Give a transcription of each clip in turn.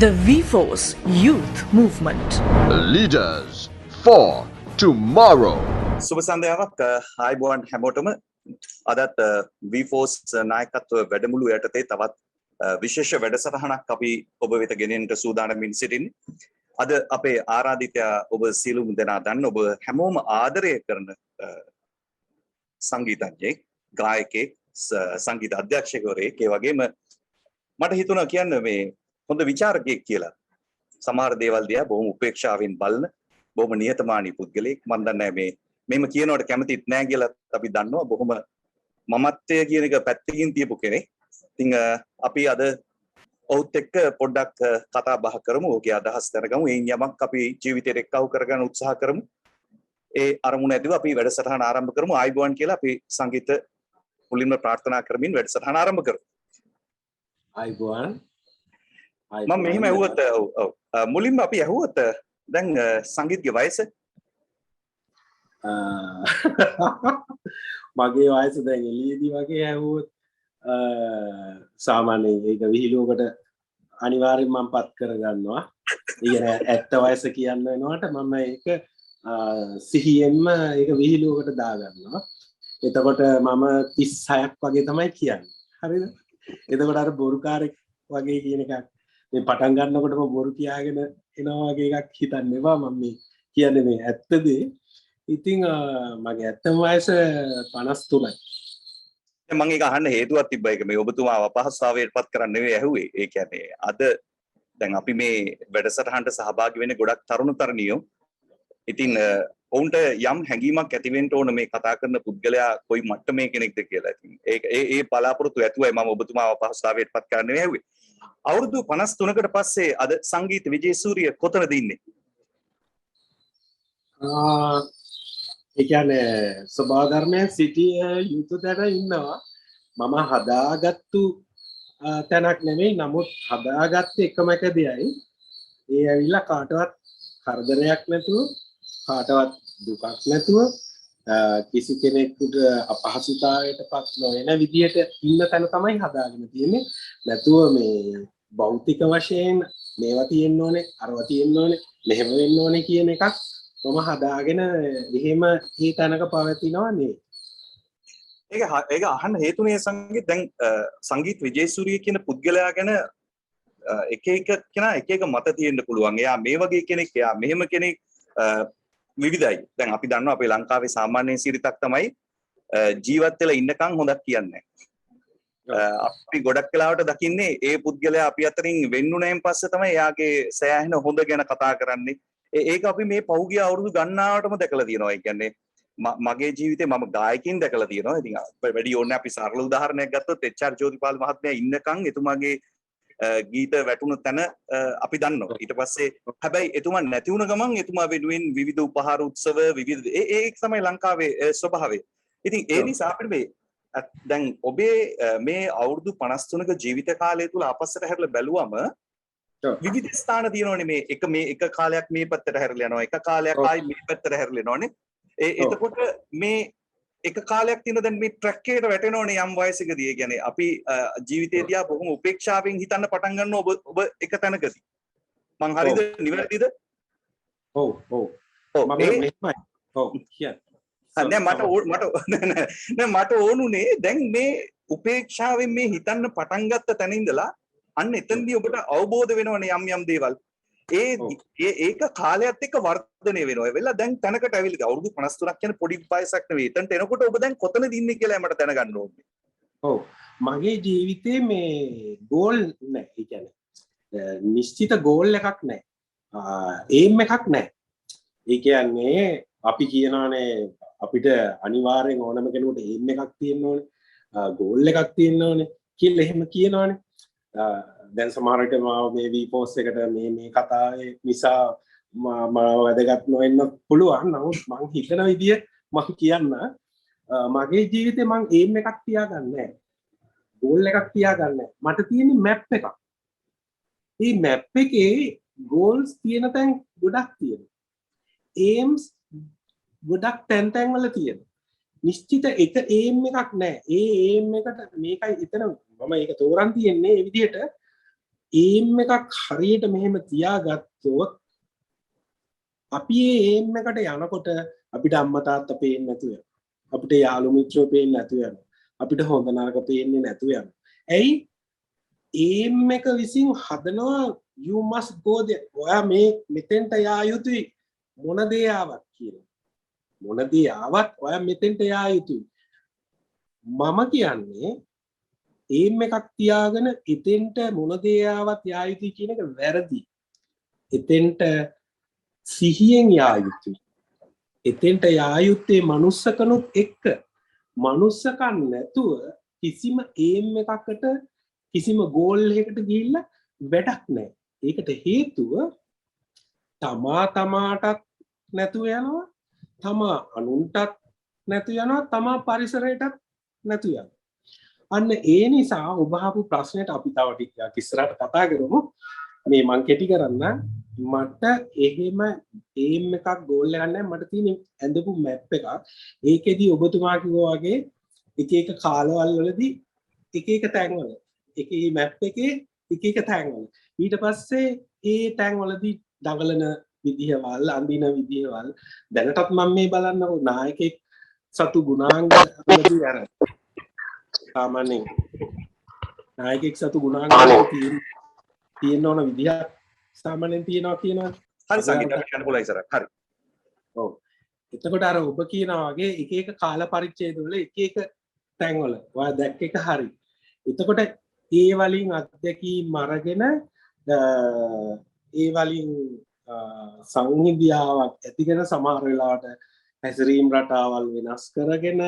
The VForce Youth Movement. Leaders for tomorrow. සුබ සන්ධ්‍යාවක් ආයුබෝවන් හැමෝටම අදත් VForce නායකත්ව වැඩමුළු යටතේ තවත් විශේෂ වැඩසටහනක් අපි ඔබ වෙත ගෙනෙන්නට සූදානම්ින් සිටින්නේ. අද අපේ ආරාධිතයා ඔබ සියලුම දෙනා දන්න ඔබ හැමෝම ආදරය කරන සංගීතඥයෙක්, ගායකයෙක්, සංගීත අධ්‍යක්ෂකවරයෙක්, ඒ වගේම මට හිතුණා කියන්න මේ හොඳ විචාරකයෙක් කියලා. සමහර දේවල් දිහා බොහොම උපේක්ෂාවෙන් බලන බොහොම නිහතමානී පුද්ගලයෙක්. මම දන්නේ මේ මෙහෙම කියනවට කැමතිත් නැහැ කියලා අපි දන්නවා. බොහොම මමත්වය කියන එක පැත්තකින් තියපු කෙනෙක්. ඉතින් අපි අද ඔහුත් එක්ක පොඩ්ඩක් කතා බහ කරමු. ඔහුගේ අදහස් දැනගමු. එයින් යමක් අපි ජීවිතයට එක්කව කරගන්න උත්සාහ කරමු. ඒ අරමුණ ඇතුව අපි වැඩසටහන ආරම්භ කරමු. ආයුබෝවන් කියලා අපි සංගීත මුලින්ම ප්‍රාර්ථනා කරමින් වැඩසටහන ආරම්භ කරමු. ආයුබෝවන්. මම මෙහෙම ඇහුවොත් මුලින්ම අපි ඇහුවොත් දැන් සංගීතගේ වයස මගේ වයස දැන් එළියේදී වගේ ඇහුවොත් සාමාන්‍යයෙන් ඒක විහිළුවකට අනිවාර්යෙන් මම පත් කරගන්නවා. ඒ ඇත්ත වයස කියන්න වෙනවට මම ඒක සිහියෙන්ම ඒක විහිළුවකට දාගන්නවා. එතකොට මම 36ක් වගේ තමයි කියන්නේ. හරිද? එතකොට අර බොරුකාරෙක් වගේ කියන එකක් මේ පටන් ගන්නකොටම බොරු කියාගෙන එනවා වගේ එකක් හිතන්න එපා. මම මේ කියන්නේ මේ ඇත්තද? ඉතින් මගේ ඇත්තම වයස 53යි. මම ඒක අහන්න හේතුවක් තිබ්බා. ඒක මේ ඔබතුමාව අපහසුතාවයට පත් කරන්න නෙවෙයි ඇහුවේ. ඒ කියන්නේ අද දැන් අපි මේ වැඩසටහනට සහභාගී වෙන්නේ ගොඩක් තරුණ තරුණියෝ. ඉතින් ඔවුන්ට යම් හැඟීමක් ඇති වෙන්න ඕන මේ කතා කරන පුද්ගලයා කොයි මට්ටමේ කෙනෙක්ද කියලා. ඉතින් ඒ බලාපොරොත්තු ඇතුවයි මම ඔබතුමාව අපහසුතාවයට පත් කරන්න නෙවෙයි ඇහුවේ. අවුරුදු 53කට පස්සේ අද සංගීත විජේසූරිය කොතනද ඉන්නේ? ඒ කියන්නේ ස්වභාව ධර්මයෙන් සිටිය යුතු තැන ඉන්නවා. මම හදාගත්තු තැනක් නෙමෙයි. නමුත් හදාගත්තේ එකම එක දෙයයි. ඒ ඇවිල්ලා කාටවත් කරදරයක් නැතුව, කාටවත් දුකක් නැතුව, කිසි කෙනෙකුට අපහසුතාවයට පත් නොවන විදියට ඉන්න තැන තමයි හදාගෙන තියෙන්නේ. නැතුව මේ භෞතික වශයෙන් මේවා තියෙන්න ඕනේ, අරවා තියෙන්න ඕනේ, මෙහෙම වෙන්න ඕනේ කියන එකක් මම හදාගෙන එහෙම මේ තැනක පවතිනවා නෙවෙයි. ඒක අහන්න හේතුනේ සංගීත දැන් සංගීත විජේසූරිය කියන පුද්ගලයා ගැන එක එක කෙනා එක එක මත තියෙන්න පුළුවන්. එයා මේ වගේ කෙනෙක්, එයා මෙහෙම කෙනෙක් විවිධයි. දැන් අපි දන්නවා අපේ ලංකාවේ සාමාන්‍ය සිරිතක් තමයි ජීවත් වෙලා ඉන්නකම් හොඳක් කියන්නේ. අපි ගොඩක් වෙලාවට දකින්නේ ඒ පුද්ගලයා අපි අතරින් වෙන්නුණෙන් පස්සේ තමයි එයාගේ සෑහෙන හොඳ ගැන කතා කරන්නේ. ඒක අපි මේ පහුගිය අවුරුදු ගණනාවටම දැකලා තියෙනවා. ඒ කියන්නේ මගේ ජීවිතේ මම ගායකින් දැකලා තියෙනවා. ඉතින් වැඩි ඕනේ අපි සරල උදාහරණයක් ගත්තොත් එච්.ආර්. ජෝතිපාල මහත්මයා ඉන්නකම් එතුමාගේ ගීත වැටුණු තැන අපි දන්නවා. ඊට පස්සේ හැබැයි එතුමා නැති වුණ ගමන් එතුමා වෙනුවෙන් විවිධ උපහාර උත්සව විවිධ ඒක තමයි ලංකාවේ ස්වභාවය. ඉතින් ඒ නිසා අපිට මේ දැන් ඔබේ මේ අවුරුදු 53ක ජීවිත කාලය තුල අපස්සට හැරලා බැලුවම විවිධ ස්ථාන තියෙනවනේ. මේ එක කාලයක් මේ පැත්තට හැරලා යනවා, එක කාලයක් ආයි මේ පැත්තට හැරලා යනවනේ. එතකොට මේ එක කාලයක් තියෙන දැන් මේ ට්‍රැක් එකට වැටෙනවනේ යම් වයසකදී. ඒ කියන්නේ අපි ජීවිතේදී බොහොම උපේක්ෂාවෙන් හිතන්න පටන් ගන්නවා ඔබ එක තැනකදී. මං හරිද? නිවැරදිද? ඔව් මම මෙහෙමයි. ඔව් කියන්නේ මට ඕනුනේ දැන් මේ උපේක්ෂාවෙන් මේ හිතන්න පටන් ගත්ත තැන ඉඳලා අන්න එතනදී ඔබට අවබෝධ වෙනවනේ යම් දෙවල්. ඒක කාලයත් එක්ක වර්ධනය වෙනවා. වෙලා දැන් තැනකට ඇවිල්ලා අවුරුදු 53ක් කියන පොඩි වයසක් නෙවෙයි. එතනට එනකොට ඔබ දැන් කොතනද ඉන්නේ කියලා මට දැනගන්න ඕනේ. ඔව් මගේ ජීවිතේ මේ ගෝල් නැහැ. ඒ කියන්නේ නිශ්චිත ගෝල් එකක් නැහැ. ඒම් එකක් නැහැ. ඒ කියන්නේ අපි කියනවානේ අපිට අනිවාර්යෙන් ඕනම කෙනෙකුට ඒම් එකක් තියෙන්න ඕනේ. ගෝල් එකක් තියෙන්න ඕනේ කියලා එහෙම කියනවානේ. දැන් සමහර විට මම මේ VForce එකට මේ කතාවේ නිසා මම වැදගත් නොවෙන්න පුළුවන්. නමුත් මං හිතන විදිය මම කියන්න මගේ ජීවිතේ මං ඒම් එකක් තියාගන්නේ නැහැ. ගෝල් එකක් තියාගන්නේ නැහැ. මට තියෙන්නේ මැප් එකක්. මේ මැප් එකේ ගෝල්ස් තියෙන තැන් ගොඩක් තියෙනවා. ඒම්ස් ගොඩක් තැන් වල තියෙනවා. නිශ්චිත එක ඒම් එකක් නැහැ. ඒ ඒම් එකට මේකයි එතන මම ඒක තෝරන් තියන්නේ මේ විදිහට ඒම් එකක් හරියට මෙහෙම තියාගත්තොත් අපි ඒ ඒම් එකට යනකොට අපිට අම්මා තාත්තා පේන්නේ නැතුව යනවා. අපිට යාළු මිත්‍රයෝ පේන්නේ නැතුව යනවා. අපිට හොඳ නරක පේන්නේ නැතුව යනවා. ඇයි? ඒම් එක විසින් හදනවා you must go there. ඔයා මේ මෙතෙන්ට යා යුතුයි මොන දේ ආවත් කියලා. මොන දේ ආවත් ඔයා මෙතෙන්ට යා යුතුයි. මම කියන්නේ ඒම් එකක් තියාගෙන එතෙන්ට මොන දේ ආවත් යා යුතුයි කියන එක වැරදි. එතෙන්ට සිහියෙන් යා යුතුයි. එතෙන්ට යා යුත්තේ මනුස්සකනුත් එක්ක. මනුස්සකම් නැතුව කිසිම ඒම් එකකට කිසිම ගෝල් එකකට ගිහිල්ලා වැඩක් නැහැ. ඒකට හේතුව තමා තමාටත් නැතුව යනවා, තමා අනුන්ටත් නැතුව යනවා, තමා පරිසරයටත් නැතුව යනවා. අන්න ඒ නිසා ඔබ අහපු ප්‍රශ්නෙට අපි තව ටිකක් ඉස්සරහට කතා කරමු. මේ මං කෙටි කරන්න මට එහෙම ඒම් එකක් ගෝල් එකක් නැහැ. මට තියෙන ඇඳපු මැප් එකක්. ඒකෙදි ඔබතුමා කිව්වා වගේ එක එක කාලවල වලදී එක එක තැන්වල එක එක මැප් එකේ එක එක තැන්වල ඊට පස්සේ ඒ තැන්වලදී දඟලන විදිහවල් අඳින විදිහවල් දැනටත් මම මේ බලන්නකො නායකෙක් සතු ගුණාංග වලදී අර සාමාන්‍යයෙන් නායකෙක් සතු ගුණාංග තියෙන ඕන විදිහක් සාමාන්‍යයෙන් තියනවා කියනවා. හරි සංගීතය කියන්න පුළුවන් ඉස්සරහ. හරි. ඔව්. එතකොට අර ඔබ කියනා වගේ එක එක කාල පරිච්ඡේදවල එක එක තැන්වල ඔයා දැක්ක එක හරි. එතකොට ඒ වලින් අත්දැකීම් අරගෙන ඒ වලින් සංහිඳියාවක් ඇතිගෙන සමහර වෙලාවට හැසිරීම් රටාවල් වෙනස් කරගෙන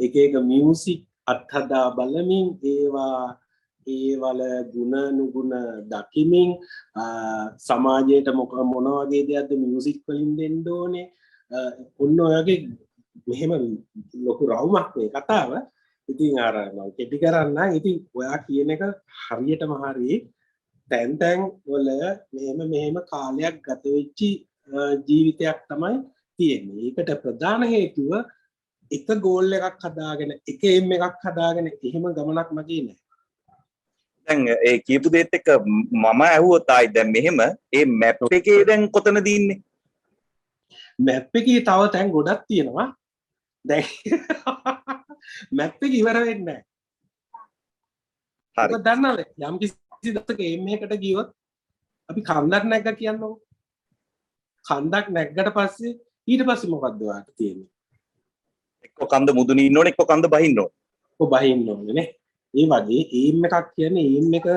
එක එක මියුසික් අත්හදා බලමින් ඒවා ඒ වල ගුණ නුගුණ දකිමින් සමාජයට මොන වගේ දෙයක්ද මියුසික් වලින් දෙන්න ඕනේ ඔන්න ඔයගේ මෙහෙම ලොකු රවුමක් මේ කතාව. ඉතින් අර මම කෙටි කරන්න ඉතින් ඔයා කියන එක හරියටම හරි තැන් තැන් වල මෙහෙම කාලයක් ගත වෙච්ච ජීවිතයක් තමයි තියෙන්නේ. ඒකට ප්‍රධාන හේතුව එක ගෝල් එකක් හදාගෙන එක එම් එකක් හදාගෙන එහෙම ගමනක් මගේ නෑ. දැන් ඒ කියපු දේත් එක්ක මම ඇහුවොත් ආයි දැන් මෙහෙම ඒ මැප් එකේ දැන් කොතනද ඉන්නේ? මැප් එකේ තව තැන් ගොඩක් තියෙනවා. දැන් මැප් එක ඉවර වෙන්නේ නැහැ. ඔබ දන්නවද යම් කිසි දවසක එම් එකකට ගියොත් අපි කන්දක් නැග්ග කියන්නකො. කන්දක් නැග්ගට පස්සේ ඊට පස්සේ මොකද්ද ඔයාලට තියෙන්නේ? එක්ක කන්ද මුදුනේ ඉන්න ඕනේ එක්ක කන්ද බහින්න ඕනේ. ඔව් බහින්න ඕනේ නේ. ඒ වගේ එම් එකක් කියන්නේ එම් එක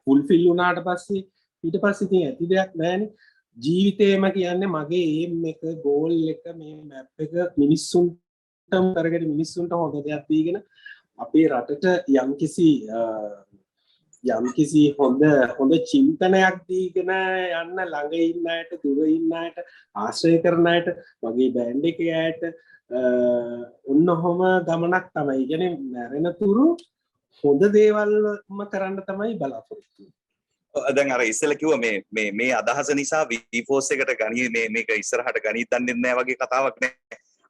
ෆුල්ෆිල් වුණාට පස්සේ ඊට පස්සේ ඉතින් ඇති දෙයක් නැහැනේ. ජීවිතේම කියන්නේ මගේ එම් එක ගෝල් එක මේ මැප් එක මිනිස්සුන්ටම කරගෙන මිනිස්සුන්ට හොඳ දෙයක් දීගෙන අපේ රටට යම්කිසි හොඳ චින්තනයක් දීගෙන යන්න ළඟ ඉන්න අයට දුර ඉන්න අයට ආශ්‍රය කරන අයට වගේ බෑන්ඩ් එකේ අයට ඔන්න ඔහොම ගමනක් තමයි. කියන්නේ මැරෙන තුරු හොඳ දේවල්ම කරන්න තමයි බලාපොරොත්තු වෙන්නේ. දැන් අර ඉස්සෙල්ලා කිව්වා මේ අදහස නිසා V-Force එකට ගණී මේක ඉස්සරහට ගණී දන්නේ නැහැ වගේ කතාවක් නෑ.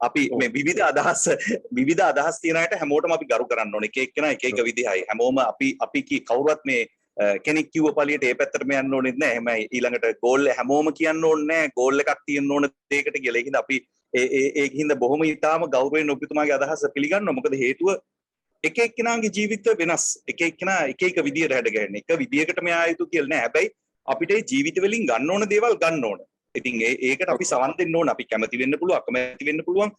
අපි මේ විවිධ අදහස් තියන අයට හැමෝටම අපි ගරු කරන්න ඕනේ. එක එක්කෙනා එක එක විදිහයි. හැමෝම අපි කවුරුත් මේ කෙනෙක් කිව්ව පළියට ඒ පැත්තටම යන්න ඕනෙත් නෑ. එහෙම ඊළඟට ගෝල් හැමෝම කියන්න ඕනේ නෑ. ගෝල් එකක් තියෙන්න ඕන දෙයකට කියලා. ඒකින්ද අපි ඒකින්ද බොහොම ඊටාම ගෞරවයෙන් ඔබතුමාගේ අදහස පිළිගන්නවා. මොකද හේතුව එක එක්කෙනාගේ ජීවිත වෙනස්. එක එක්කෙනා එක එක විදියට හැඩ ගැහෙන්නේ. එක විදියකටම ආ යුතු කියලා නෑ. හැබැයි අපිට ඒ ජීවිත වලින් ගන්න ඕන දේවල් ගන්න ඕන. ඉතින් ඒකට අපි සවන් දෙන්න ඕන. අපි කැමති වෙන්න පුළුවන්, අකමැති වෙන්න පුළුවන්.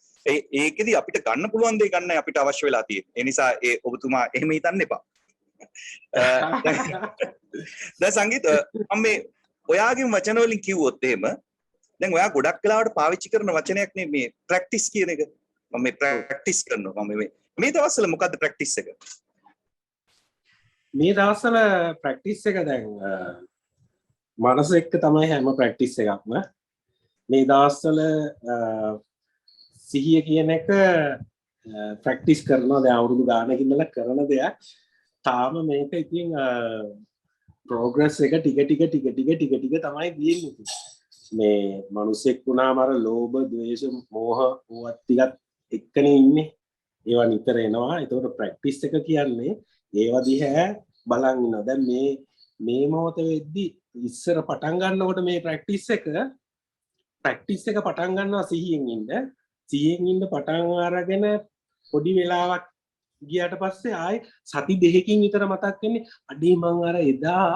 ඒකෙදි අපිට ගන්න පුළුවන් දේ ගන්නයි අපිට අවශ්‍ය වෙලා තියෙන්නේ. ඒ නිසා ඔබතුමා එහෙම හිතන්න එපා. දැන් සංගීත මම මේ ඔයාගේ වචන වලින් කිව්වොත් එහෙම දැන් ඔයා ගොඩක් වෙලාවට පාවිච්චි කරන වචනයක් නේ මේ ප්‍රැක්ටිස් කියන එක. මම මේ ප්‍රැක්ටිස් කරනවා. මම මේ දවස්වල මොකද්ද ප්‍රැක්ටිස් එක? මේ දවස්වල ප්‍රැක්ටිස් එක දැන් මනස එක්ක තමයි හැම ප්‍රැක්ටිස් එකක්ම. මේ දවස්වල සිහිය කියන එක ප්‍රැක්ටිස් කරනවා. දැන් අවුරුදු ගානකින් ඉඳලා කරන දෙයක්. තාම මේක ඉතින් ප්‍රෝග්‍රස් එක ටික ටික තමයි තියෙන්නේ. මේ මිනිස්සෙක් වුණාම අර ලෝභ, ද්වේෂ, මෝහ ඕවත් ටිකත් එක්කනේ ඉන්නේ. ඒවා නිතර එනවා. ඒතකොට ප්‍රැක්ටිස් එක කියන්නේ ඒවා දිහා බලන් ඉන්නවා. දැන් මේ මොහොත වෙද්දි ඉස්සර පටන් ගන්නකොට මේ ප්‍රැක්ටිස් එක පටන් ගන්නවා සිහියෙන් ඉන්න පටන් අරගෙන පොඩි වෙලාවක් ගියාට පස්සේ ආයේ සති දෙකකින් විතර මතක් වෙන්නේ අඩේ මං අර එදා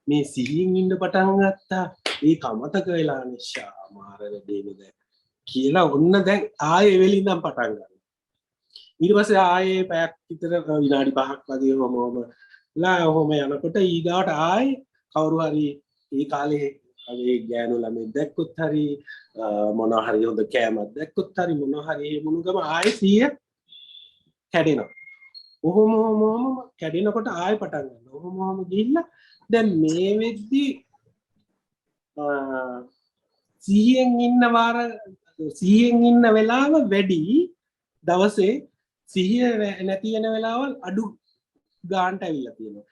මේ සිහියෙන් ඉන්න පටන් ගත්තා ඒක අමතක වෙලා නිසා මාර වෙදේ නේද කියලා ඔන්න දැන් ආයේ එවෙලින්නම් පටන් ගන්නවා ඊට පස්සේ ආයේ පැයක් විතර විනාඩි 5ක් වගේ ඔහොම යනකොට ඊගාවට ආයේ කවුරු හරි ඒ කාලේ අගේ ගෑනු ළමෙක් දැක්කොත් හරි මොනවා හරි හොඳ කෑමක් දැක්කොත් හරි මොනවා හරි මොනුගම ආයේ 100 කැඩෙනවා. ඔහොම කැඩෙනකොට ආයෙ පටන් ගන්නවා. ඔහොම ගිහිල්ලා දැන් මේ වෙද්දි සිහියෙන් ඉන්න වෙලාව වැඩි දවසේ සිහිය නැති වෙන වෙලාවල් අඩු ගානට ඇවිල්ලා තියෙනවා.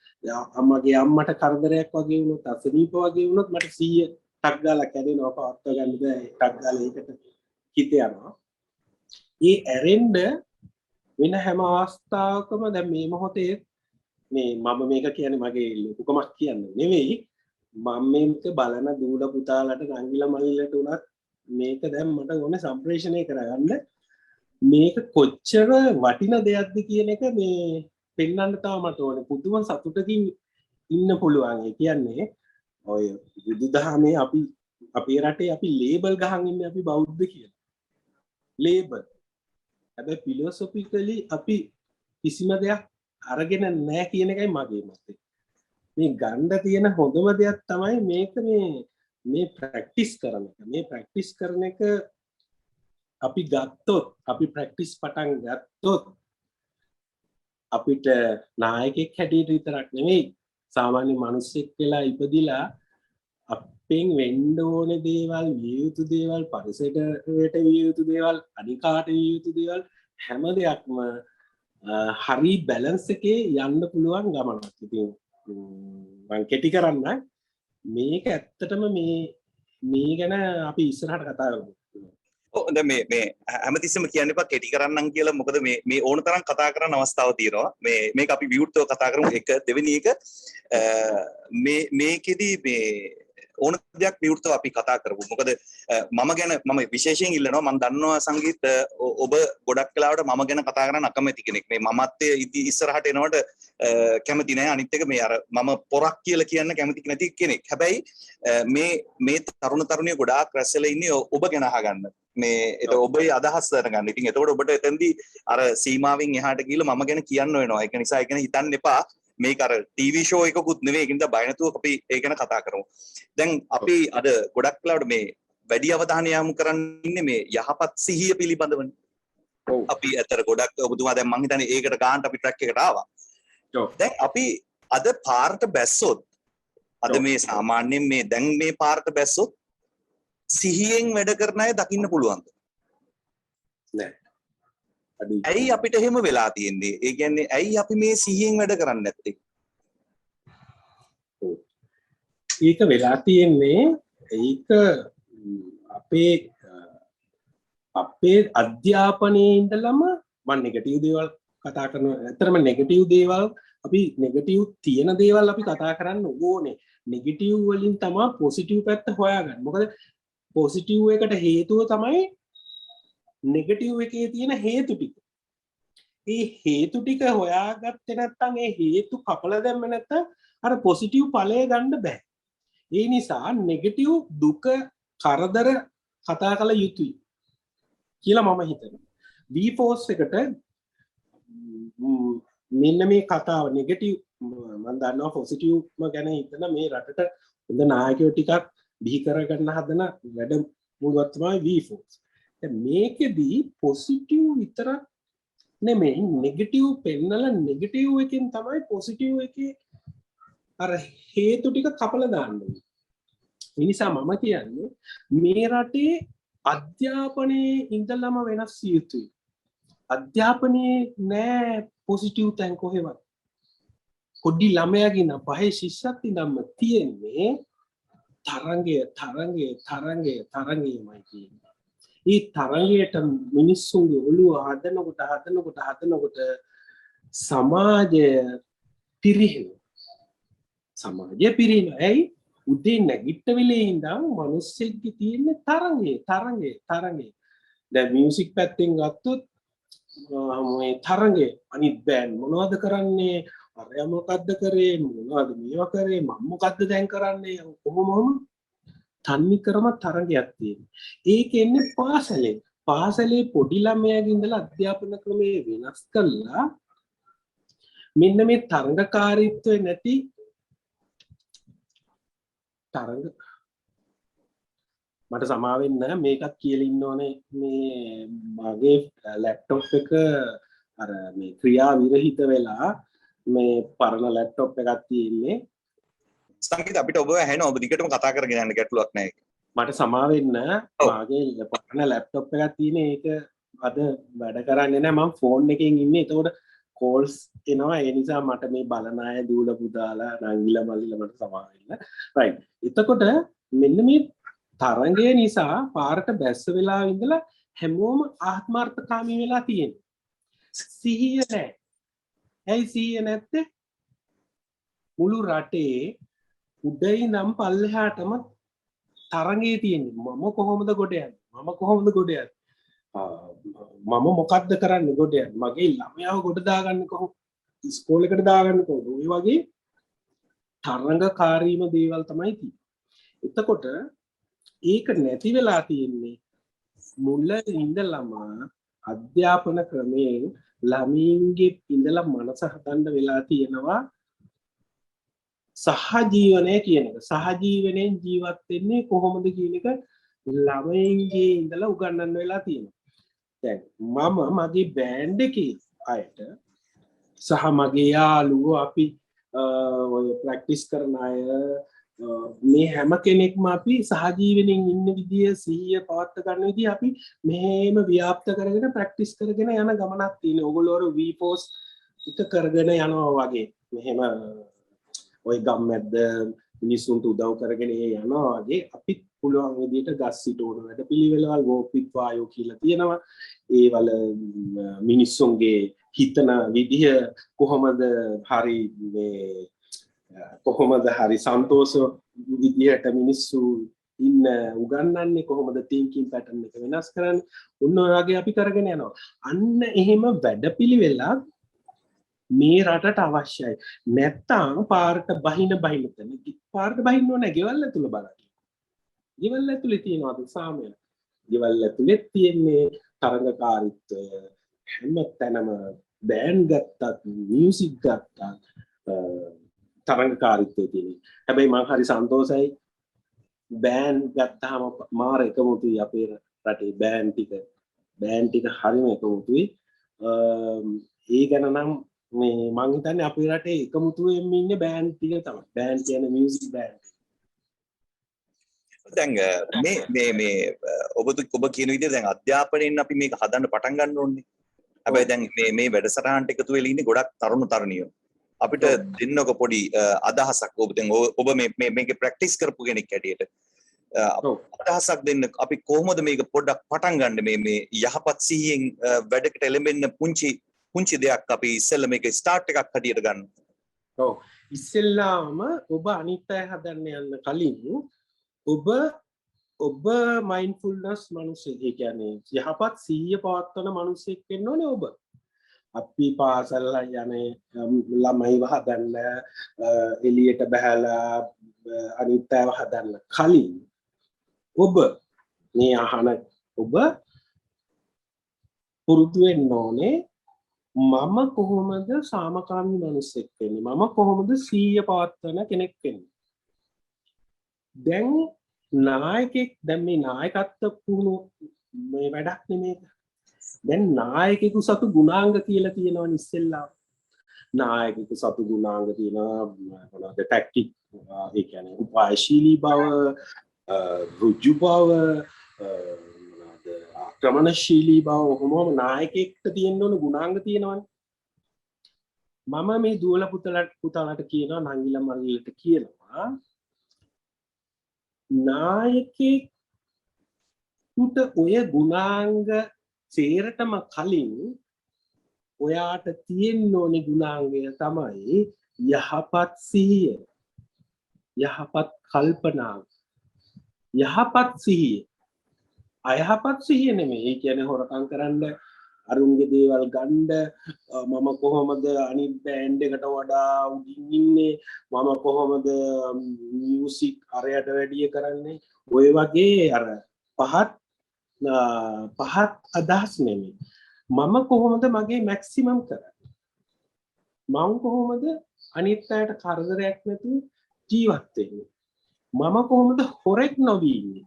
අම්මගේ අම්මට කරදරයක් වගේ වුණොත් අසනීප වගේ වුණොත් මට 100 ටක් ගාලා කැඩෙනවා පවත් ගන්න බෑ ටක් ගාලා ඒකට හිත යනවා. ඒ ඇරෙන්න වෙන හැම අවස්ථාවකම දැන් මේ මොහොතේ මේ මම මේක කියන්නේ මගේ ලොකුකමක් කියන්නේ නෙවෙයි මම මේක බලන දූල පුතාලට නංගිලා මල්ලට උනත් මේක දැන් මට ඕනේ සම්ප්‍රේෂණය කරගන්න මේක කොච්චර වටින දෙයක්ද කියන එක මේ පෙන්වන්න තව මට ඕනේ පුදුම සතුටකින් ඉන්න පුළුවන් ඒ කියන්නේ ඔය බුදුදහමේ අපි අපේ රටේ අපි ලේබල් ගහන් ඉන්නේ අපි බෞද්ධ කියලා ලේබල් හැබැයි ෆිලොසොෆිකලි අපි කිසිම දෙයක් අරගෙන නැහැ කියන එකයි මගේ මතය. මේ ගන්න තියෙන හොඳම දෙයක් තමයි මේක මේ ප්‍රැක්ටිස් කරන එක. මේ ප්‍රැක්ටිස් කරන එක අපි ගත්තොත් අපි ප්‍රැක්ටිස් පටන් ගත්තොත් අපිට නායකයෙක් හැටියට විතරක් නෙමෙයි සාමාන්‍ය මිනිස්සෙක් වෙලා ඉපදිලා අපෙන් වෙන්න ඕන දේවල් විය යුතු දේවල් පරිසරයට විය යුතු දේවල් අනිකාට විය යුතු දේවල් හැම දෙයක්ම හරි බැලන්ස් එකේ යන්න පුළුවන් ගමනක්. ඉතින් මම කෙටි කරන්න මේක ඇත්තටම මේ ගැන අපි ඉස්සරහට කතා කරමු. දැන් මේ හැමතිස්සෙම කියන්න එපා කෙටි කරන්නම් කියලා මොකද මේ ඕන තරම් කතා කරන්න අවස්ථාව තියෙනවා මේක අපි විවෘතව කතා කරමු එක දෙවෙනි එක මේකෙදි මේ ඕන දෙයක් විවෘතව අපි කතා කරමු මොකද මම විශේෂයෙන් ඉල්ලනවා මම දන්නවා සංගීත ඔබ ගොඩක් වෙලාවට මම ගැන කතා කරන්න අකමැති කෙනෙක් මේ මමත් ඉස්සරහට එනවට කැමති නැහැ අනිත් එක මේ අර මම පොරක් කියලා කියන්න කැමති නැති කෙනෙක් හැබැයි මේ තරුණ තරුණිය ගොඩාක් රැස්වෙලා ඉන්නේ ඔබ ගැන අහගන්න මේ ඒක ඔබේ අදහස් දැනගන්න. ඉතින් එතකොට ඔබට එතෙන්දී අර සීමාවෙන් එහාට ගිහලා මම ගැන කියන්න වෙනවා. ඒක නිසා ඒක ගැන හිතන්න එපා. මේක අර ටීවී ෂෝ එකකුත් නෙවෙයි. ඒකින්ද බය නැතුව අපි ඒක ගැන කතා කරමු. දැන් අපි අද ගොඩක් වෙලාවට මේ වැඩි අවධානය යොමු කරන්නේ මේ යහපත් සිහිය පිළිබඳවනේ. ඔව්. අපි අතර ගොඩක් ඔබතුමා දැන් මං හිතන්නේ ඒකට ගානට අපි ට්‍රැක් එකට ආවා. ඔව්. දැන් අපි අද පාරට බැස්සොත් අද මේ සාමාන්‍යයෙන් මේ දැන් මේ පාරට බැස්සොත් සිහියෙන් වැඩ කරන අය දකින්න පුළුවන්ද? නෑ. ඇයි අපිට එහෙම වෙලා තියෙන්නේ? ඒ කියන්නේ ඇයි අපි මේ සිහියෙන් වැඩ කරන්නේ නැත්තේ? ඒක වෙලා තියෙන්නේ ඒක අපේ අධ්‍යාපනයේ ඉඳලම මම නෙගටිව් දේවල් කතා කරනවා. ඇත්තටම නෙගටිව් දේවල් අපි නෙගටිව් තියෙන දේවල් අපි කතා කරන්න ඕනේ. නෙගටිව් වලින් තමයි පොසිටිව් පැත්ත හොයාගන්න. මොකද පොසිටිව් එකට හේතුව තමයි නෙගටිව් එකේ තියෙන හේතු ටික. ඒ හේතු ටික හොයාගත්තේ නැත්නම් ඒ හේතු කපලා දැම්ම නැත්නම් අර පොසිටිව් ඵලය ගන්න බෑ. ඒ නිසා නෙගටිව් දුක කරදර කතා කළ යුතුයි කියලා මම හිතනවා. V-force එකට මෙන්න මේ කතාව නෙගටිව් මම දන්නවා පොසිටිව්ම ගැන හිතන මේ රටට හොඳ නායකයෝ ටිකක් බිහි කරගන්න හදන වැඩ මුලවත් තමයි V-force. දැන් මේකෙදී පොසිටිව් විතරක් නෙමෙයි නෙගටිව් පෙන්නලා නෙගටිව් එකෙන් තමයි පොසිටිව් එකේ අර හේතු ටික කපලා දාන්න ඕනේ. ඒ නිසා මම කියන්නේ මේ රටේ අධ්‍යාපනයේ ඉඳලම වෙනස් යුතුයි. අධ්‍යාපනයේ නෑ පොසිටිව් තැන් කොහෙවත්. පොඩි ළමයාගේ නම් පහේ ශිෂ්‍යත් ඉඳන්ම තියෙන්නේ තරංගයමයි කියන්නේ. ඒ තරංගයට මිනිස්සුන්ගේ ඔළුව හදනකොට සමාජය පිරිහෙනවා. සමාජය පිරිනවා. ඇයි? උදේ නැගිට වෙලේ ඉඳන් මිනිස්සෙක්ගේ තියෙන තරංගේ. දැන් මියුසික් පැත්තෙන් ගත්තොත් මේ තරංගේ අනිත් බෑන්ඩ් මොනවද කරන්නේ? අරයා මොකද්ද කරේ? මොනවද මේවා කරේ? මම මොකද්ද දැන් කරන්නේ? කොහොමම තන්නේ කරම තරංගයක් තියෙනවා. ඒක එන්නේ පාසලේ පොඩි ළමයාගේ ඉඳලා අධ්‍යාපන ක්‍රමයේ වෙනස් කළා. මෙන්න මේ තරංගකාරීත්වය නැති තරංග මට සමාවෙන්න මේකත් කියලා ඉන්න ඕනේ මේ මගේ ලැප්ටොප් එක අර මේ ක්‍රියා විරහිත වෙලා මේ පරණ ලැප්ටොප් එකක් තියෙන්නේ සංගීත අපිට ඔබ ඇහෙන ඔබ දිගටම කතා කරගෙන යන්න ගැටලුවක් නැහැ මට සමාවෙන්න මගේ පරණ ලැප්ටොප් එකක් තියෙන ඒක අද වැඩ කරන්නේ නැහැ මම ෆෝන් එකෙන් ඉන්නේ ඒතකොට කෝල්ස් එනවා ඒ නිසා මට මේ බලන අය දූල පුතාලා නංගිලා මල්ලිලා මට සමාවෙන්න රයිට් එතකොට මෙන්න මේ තරංගය නිසා පාරට බැස්ස වෙලා ඉඳලා හැමෝම ආත්මාර්ථකාමී වෙලා තියෙනවා. සිහිය නැහැ. ඇයි සිහිය නැත්තේ? මුළු රටේ උඩයි නම් පල්ලෙහාටම තරංගේ තියෙන්නේ. මම කොහොමද ගොඩ යන්නේ? මම මොකද්ද කරන්නේ ගොඩ යන්නේ? මගේ ළමයාව ගොඩ දාගන්නේ කොහොමද? ඉස්කෝලේකට දාගන්නේ කොහොමද? ඔය වගේ තරංගකාරීම දේවල් තමයි තියෙන්නේ. එතකොට ඒක නැති වෙලා තියෙන්නේ මුල ඉඳලම අධ්‍යාපන ක්‍රමයෙන් ළමයින්ගේ ඉඳලා මනස හදන්න වෙලා තියෙනවා සහජීවනය කියන එක. සහජීවනයෙන් ජීවත් වෙන්නේ කොහොමද කියන එක ළමයින්ගේ ඉඳලා උගන්වන්න වෙලා තියෙනවා. දැන් මම මගේ බෑන්ඩ් එකේ අයට සහ මගේ යාළුවෝ අපි ඔය ප්‍රැක්ටිස් කරන අය මේ හැම කෙනෙක්ම අපි සහජීවනයෙන් ඉන්න විදිය සිහිය පවත්වා ගන්න විදිය අපි මෙහෙම ව්‍යාප්ත කරගෙන ප්‍රැක්ටිස් කරගෙන යන ගමනක් තියෙනවා. ඕගොල්ලෝ V-pose එක කරගෙන යනවා වගේ. මෙහෙම ඔය ගම්මැද්ද මිනිසුන්ට උදව් කරගෙන යනවා වගේ අපි පුළුවන් විදියට ගස් සිට ඕන වැඩ පිළිවෙලවල් walk with වායෝ කියලා තියෙනවා. ඒවල මිනිස්සුන්ගේ හිතන විදිය කොහොමද හරි මේ කොහොමද හරි සන්තෝෂ විදිහට මිනිස්සු ඉන්න උගන්වන්නේ කොහොමද thinking pattern එක වෙනස් කරන්නේ උන්න ඔය වගේ අපි කරගෙන යනවා අන්න එහෙම වැඩපිළිවෙලක් මේ රටට අවශ්‍යයි නැත්තම් පාරට බහින තැන පාරට බහින්න ඕනේ ගෙවල් ඇතුළ බලන්න ගෙවල් ඇතුලේ තියෙනවාද සාමය ගෙවල් ඇතුලේ තියෙන්නේ තරඟකාරීත්වය හැම තැනම බෑන්ඩ් ගත්තත් මියුසික් ගත්තත් තරංගකාරීත්වය තියෙන. හැබැයි මම හරි සන්තෝෂයි බෑන්ඩ් ගත්තාම මාර එකමුතුයි අපේ රටේ බෑන්ඩ් ටික හරිම එකමුතුයි. ඒ ගැන නම් මේ මං හිතන්නේ අපේ රටේ එකමුතුවෙන් ඉන්නේ බෑන්ඩ් ටික තමයි. බෑන්ඩ් කියන්නේ මියුසික් බෑන්ඩ්. දැන් මේ ඔබ කියන විදිහට දැන් අධ්‍යාපනයෙන් අපි මේක හදන්න පටන් ගන්න ඕනේ. හැබැයි දැන් මේ වැඩසටහනට එකතු වෙලා ඉන්නේ ගොඩක් තරුණ තරුණියෝ. අපිට දෙන්නක පොඩි අදහසක් ඔබ මේක ප්‍රැක්ටිස් කරපු කෙනෙක් හැටියට අදහසක් දෙන්න අපි කොහොමද මේක පොඩ්ඩක් පටන් ගන්න මේ යහපත් සිහියෙන් වැඩකට එළඹෙන්න පුංචි දෙයක් අපි ඉස්සෙල්ලා මේක ස්ටාර්ට් එකක් හැටියට ගන්න. ඔව් ඉස්සෙල්ලාම ඔබ අනිත් අය හදන්න යන්න කලින් ඔබ මයින්ඩ්ෆුල්නස් මිනිස්සෙක් ඒ කියන්නේ යහපත් සිහිය පවත්වන මිනිසෙක් වෙන්න ඕනේ ඔබ. අපි පාසල් යන ළමයිව හදන්න එළියට බහැලා අනිත් අයව හදන්න කලින් ඔබ මේ අහන ඔබ පුරුදු වෙන්න ඕනේ මම කොහොමද සාමකාමී මිනිසෙක් වෙන්නේ මම කොහොමද සිහිය පවත්වන කෙනෙක් වෙන්නේ දැන් නායකෙක් දැන් මේ නායකත්ව පුහුණු මේ වැඩක් නෙමේක දැන් නායකෙකු සතු ගුණාංග කියලා තියෙනවා ඉස්සෙල්ලා නායකෙකු සතු ගුණාංග තියෙනවා මොනවද ටැක්ටික් ඒ කියන්නේ උපායශීලී බව රුජු බව මොනවද ආක්‍රමණශීලී බව කොහොමම නායකෙක්ට තියෙන්න ඕන ගුණාංග තියෙනවනේ මම මේ දුවල පුතාලට කියනවා නංගිලා මල්ලිලට කියනවා නායකෙකුට ඔය ගුණාංග සේරටම කලින් ඔයාට තියෙන්න ඕනේ ගුණාංගය තමයි යහපත් සිහිය. යහපත් කල්පනාව, යහපත් සිහිය. අයහපත් සිහිය නෙමෙයි. ඒ කියන්නේ හොරකම් කරන්න, අරුන්ගේ දේවල් ගන්න, මම කොහොමද අනිත් බෑන්ඩ් එකට වඩා උඩින් ඉන්නේ, මම කොහොමද මියුසික් අරයට වැඩිය කරන්නේ, ඔය වගේ අර පහත් අදහස් නෙමෙයි. මම කොහොමද මගේ මැක්සිමම් කරන්නේ, මම කොහොමද අනිත් අයට කරදරයක් නැතුව ජීවත් වෙන්නේ, මම කොහොමද හොරෙක් නොවී ඉන්නේ.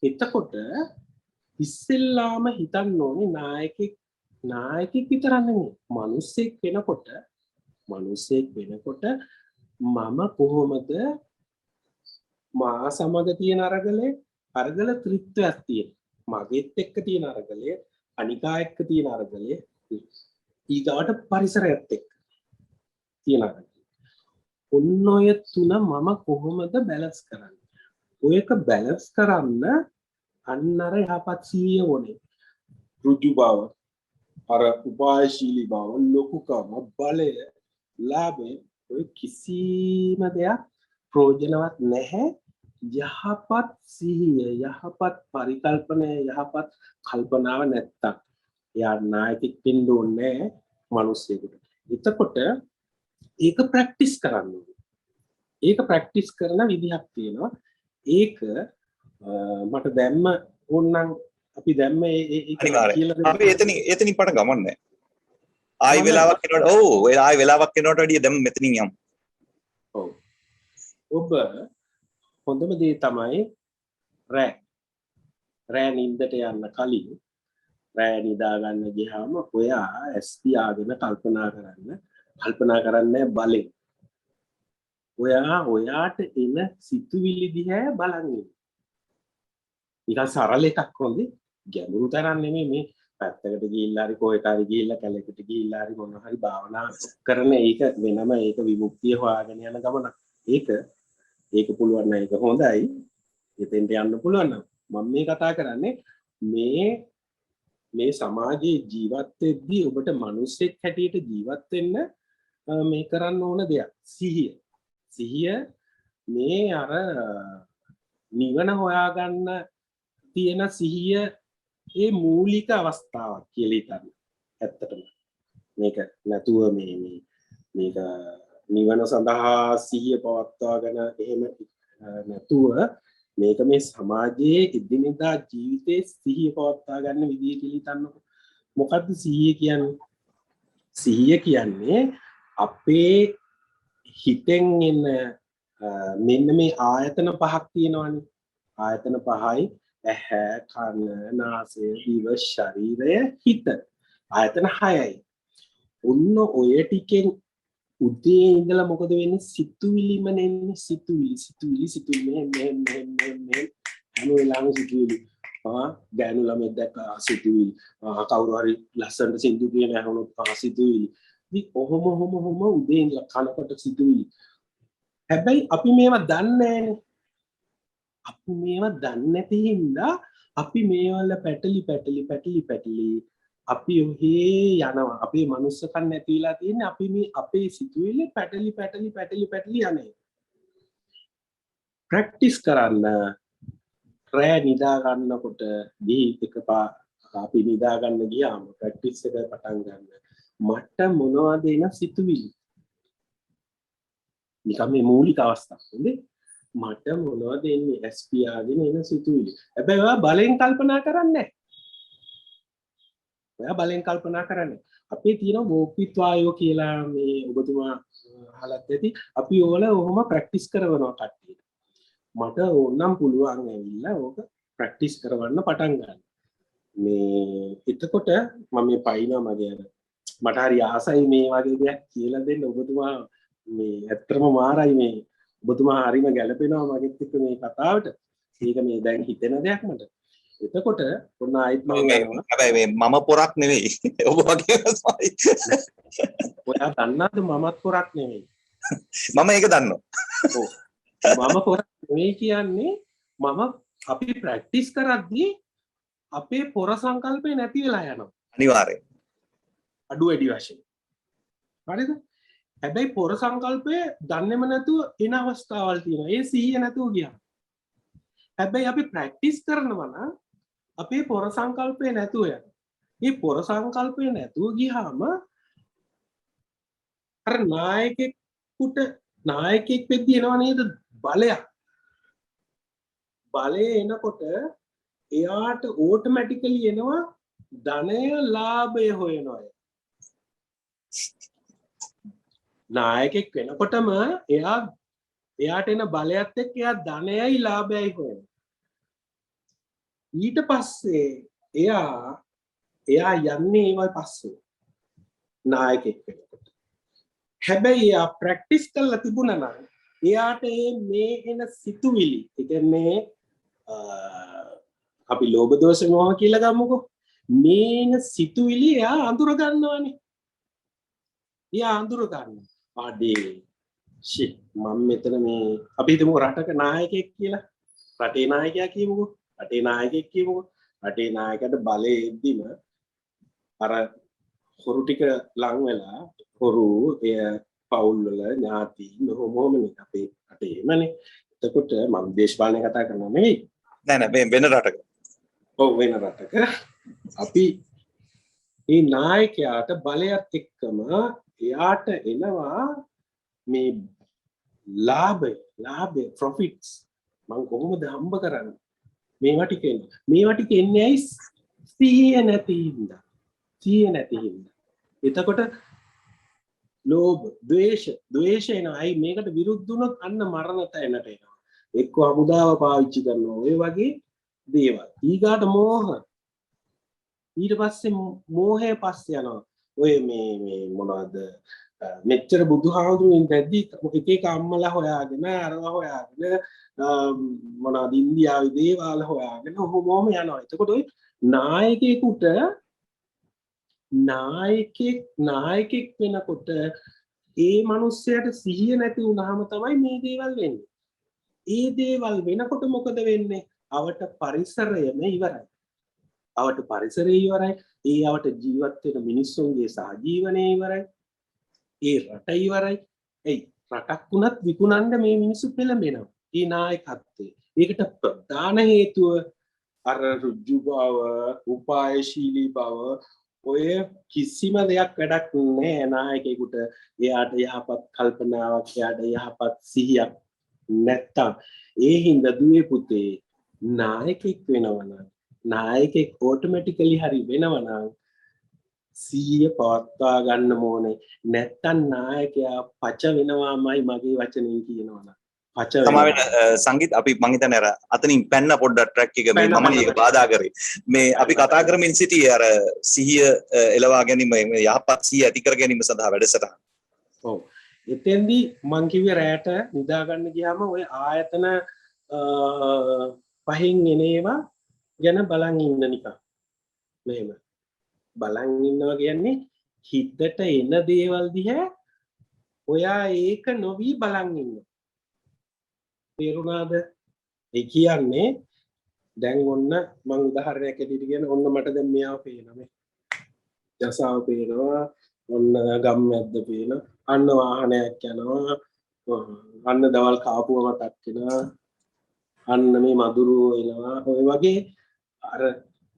එතකොට ඉස්සෙල්ලාම හිතන්න ඕනේ නායකෙක් විතරක් නෙමෙයි, මිනිස්සෙක් වෙනකොට මම කොහොමද මා සමග තියෙන අරගල ත්‍රිත්වයක් තියෙන, මගෙත් එක්ක තියෙන අරගලය, අනිකා එක්ක තියෙන අරගලය, ඊගාට පරිසරයත් එක්ක තියෙන අරගලය. ඔන්න ඔය තුන මම කොහොමද බැලන්ස් කරන්නේ? ඔයක බැලන්ස් කරන්න අන්න අර යහපත් සිහිය ඕනේ. ඍජු බව, අර උපායශීලී බව, ලොකුකම, බලය, ලාභය, ඔය කිසිම දෙයක් ප්‍රයෝජනවත් නැහැ. යහපත් සිහිය, යහපත් පරිකල්පනය, යහපත් කල්පනාව නැත්තම් එයා නායකෙක් වෙන්න ඕනේ මිනිස්සෙකුට. එතකොට ඒක ප්‍රැක්ටිස් කරන්න ඕනේ. ඒක ප්‍රැක්ටිස් කරන විදිහක් තියෙනවා. ඒක මට දැම්ම ඕනනම් අපි දැම්ම ඒක කියලා අපි එතනින් පට ගමන්නේ. ආයි වෙලාවක් එනකොට ආයි වෙලාවක් එනකොට වැඩිය දැන් මෙතනින් යමු. ඔව්. ඔබ හොඳම දේ තමයි රෑ නිින්දට යන්න කලින් රෑ නිදා ගන්න ගියාම ඔයා ඇස් පියාගෙන කල්පනා කරන්නේ බලෙන්. ඔයාට එන සිතුවිලි දිහා බලන් ඉන්න. නිකන් සරල එකක් හොඳේ, ගැඹුරු තරම් නෙමෙයි. මේ පැත්තකට ගිහිල්ලා හරි කොහෙට හරි ගිහිල්ලා කැලේකට ගිහිල්ලා හරි මොනවා හරි භාවනා කරන ඒක වෙනම ඒක විමුක්තිය හොයාගෙන යන ගමන. ඒක පුළුවන් නම් ඒක හොඳයි. එතෙන්ට යන්න පුළුවන් නම් මම මේ කතා කරන්නේ මේ සමාජයේ ජීවත් වෙද්දී ඔබට මිනිස්සෙක් හැටියට ජීවත් වෙන්න මේ කරන්න ඕන දෙයක් සිහිය මේ අර නිවන හොයාගන්න තියෙන සිහිය ඒ මූලික අවස්ථාවක් කියලා හිතන්න. ඇත්තටම මේක නැතුව මේක නිවන සඳහා සිහිය පවත්වාගෙන එහෙම නැතුව මේක මේ සමාජයේ එදිනෙදා ජීවිතේ සිහිය පවත්වා ගන්න විදිය කියලා හිතන්නකො. මොකද්ද සිහිය කියන්නේ? සිහිය කියන්නේ අපේ හිතෙන් එන මෙන්න මේ ආයතන පහක් තියෙනවානේ. ආයතන පහයි ඇහැ, කන, නාසය, දිව, ශරීරය, හිත. ආයතන 6යි. ඔන්න ඔය ටිකෙන් උදේ ඉඳලා මොකද වෙන්නේ? සිතුවිලිම නෙන්නේ. සිතුවිලි මේ හැම වෙලාවෙම සිතුවිලි. ගෑනු ළමෙක් දැක්කා සිතුවිලි. කවුරු හරි ලස්සනට සින්දු කියන ඇහුනොත් සිතුවිලි. ඉතින් ඔහොම උදේ ඉඳලා කනකොට සිතුවිලි. හැබැයි අපි මේවා දන්නේ නැහැනේ. අපි මේවා දන්නේ නැති හින්දා අපි මේවල පැටලි අපි ඔහේ යනවා. අපේ මනුස්සකම් නැති වෙලා තියෙන්නේ අපි මේ අපේ සිතුවිලි පැටලි යන්නේ. ප්‍රැක්ටිස් කරන්න රෑ නිදා ගන්නකොට අපි නිදා ගන්න ගියාම ප්‍රැක්ටිස් එක පටන් ගන්න. මට මොනවද එන සිතුවිලි? නිකම් මේ මූලික අවස්ථාව. හොඳේ. මට මොනවද එන්නේ? ඇස් පියාගෙන එන සිතුවිලි. හැබැයි ඔයා බලෙන් කල්පනා කරන්නේ නැහැ. අපේ තියෙන වෝපිත්වායෝ කියලා මේ ඔබතුමා අහලත් ඇති. අපි ඕල ඔහොම ප්‍රැක්ටිස් කරනවා කට්ටියට. මට ඕනම් පුළුවන් ඇවිල්ලා ඕක ප්‍රැක්ටිස් කරවන්න පටන් ගන්න. මේ එතකොට මම මේ පයින්නවා මගේ මට හරි ආසයි මේ වගේ දෙයක් කියලා දෙන්න. ඔබතුමා මේ ඇත්තම මාරයි. මේ ඔබතුමා හරිම ගැළපෙනවා මගෙත් එක්ක මේ කතාවට. ඒක මේ දැන් හිතෙන දෙයක් මට. එතකොට ඔන්න ආයිත් මම යනවා. හැබැයි මේ මම පොරක් නෙවෙයි. ඔබ වගේම තමයි. ඔයා දන්නාද මමත් පොරක් නෙවෙයි. මම ඒක දන්නවා. ඔව්. මම පොරක් නෙවෙයි කියන්නේ අපි ප්‍රැක්ටිස් කරද්දී අපේ පොර සංකල්පේ නැති වෙලා යනවා. අනිවාර්යයෙන්. අඩු වැඩි වශයෙන්. හරිද? හැබැයි පොර සංකල්පය දන්නේම නැතුව එන අවස්ථාවල් තියෙනවා. ඒ සිහිය නැතුව ගියා. හැබැයි අපි ප්‍රැක්ටිස් කරනවා නම් අපේ පොර සංකල්පය නැතුව යනවා. මේ පොර සංකල්පය නැතුව ගියාම අර නායකෙක් වෙද්දී එනවා නේද බලයක්. බලය එනකොට එයාට ඕටෝමැටිකලි එනවා ධනය ලාභය හොයනවා. නායකෙක් වෙනකොටම එයාට එන බලයත් එක්ක එයා ධනයයි ලාභයයි හොයනවා. ඊට පස්සේ එයා යන්නේ ඒවයි පස්සේ නායකෙක් වෙනකොට. හැබැයි එයා ප්‍රැක්ටිස් කරලා තිබුණා නම් එයාට මේ එන සිතුවිලි, ඒ කියන්නේ අපි ලෝභ දෝෂ මොහ කියලා ගමුකෝ. මේන සිතුවිලි එයා අඳුර ගන්නවානේ. එයා අඳුර ගන්නවා. අඩේ ෂිට් මම මෙතන මේ අපි හිතමු රටක නායකයෙක් කියලා. රටේ නායකයා කියමුකෝ. රටේ නායකයෙක් කියමුකෝ. රටේ නායකයාට බලය එද්දිම අර හොරු ටික ලං වෙලා හොරු එය පවුල් වල ඥාති මොහොමනේ අපේ රටේමනේ. එතකොට මම දේශපාලනය කතා කරනවා නෙවෙයි. නෑ වෙන රටක. ඔව් වෙන රටක අපි මේ නායකයාට බලයත් එක්කම එයාට එනවා මේ ලාභය ප්‍රොෆිට්ස් මම කොහොමද හම්බ කරන්නේ මේවා ටික එන්නේ ඇයි සිහිය නැති හින්දා එතකොට ලෝභ ද්වේෂ එනවා අයි මේකට විරුද්ධ වුණොත් අන්න මරණ තැනට එනවා එක්ක හමුදාව පාවිච්චි කරනවා ඔය වගේ දේවල් ඊගාට මෝහ ඊට පස්සේ මෝහය පස්සේ යනවා ඔය මේ මොනවද මෙච්චර බුදුහාමුදුරුවෝ දැද්දි එක එක අම්මලා හොයාගෙන අරවා හොයාගෙන මොනවද ඉන්දියාවේ දේවාල හොයාගෙන ඔහොමම යනවා. එතකොට ඔය නායකෙක් වෙනකොට ඒ මිනිස්සයාට සිහිය නැති වුනහම තමයි මේ දේවල් වෙන්නේ. ඒ දේවල් වෙනකොට මොකද වෙන්නේ? අවට පරිසරයම ඉවරයි. ඒ අවට ජීවත් වෙන මිනිස්සුන්ගේ සහජීවනය ඉවරයි. ඒ රට ඉවරයි. එයි රටක් වුණත් විකුණන්න මේ මිනිස්සු පෙළඹෙනවා. ඒ නායකත්වයේ. ඒකට ප්‍රධාන හේතුව අර ඍජු බව, උපායශීලී බව ඔය කිසිම දෙයක් වැඩක් නෑ නායකයෙකුට. එයාට යහපත් කල්පනාවක්, එයාට යහපත් සිහියක් නැත්තම් ඒ හින්දා දුවේ පුතේ නායකෙක් වෙනවනම් නායකෙක් ඕටෝමැටිකලි හරි වෙනවනම් සිහිය පවත්වා ගන්න ඕනේ. නැත්තම් නායකයා පච වෙනවාමයි මගේ වචනෙන් කියනවනම්. පච තමයි සංගීත අපි මං හිතන්නේ අර අතනින් පැන්න පොඩ්ඩක් ට්‍රැක් එක මේ මම මේක බාධා කරේ. මේ අපි කතා කරමින් සිටියේ අර සිහිය එලවා ගැනීම යහපත් සිහිය ඇති කර ගැනීම සඳහා වැඩසටහන. ඔව්. එතෙන්දී මං කිව්වේ රැට නිදා ගන්න ගියාම ওই ආයතන පහින් එන ඒවා ගැන බලන් ඉන්න නිකන්. මෙහෙම බලන් ඉන්නවා කියන්නේ හිතට එන දේවල් දිහා ඔයා ඒක නොවි බලන් ඉන්න. තේරුණාද? ඒ කියන්නේ දැන් ඔන්න මම උදාහරණයක් ඇටියට කියන ඔන්න මට දැන් මෙයාව පේනවා මේ. ජසාව පේනවා, ඔන්න ගම්මැද්ද පේනවා, අන්න වාහනයක් යනවා, අන්න දවල් කාපුව මතක් වෙනවා, අන්න මේ මදුරුව එනවා. ඔය වගේ අර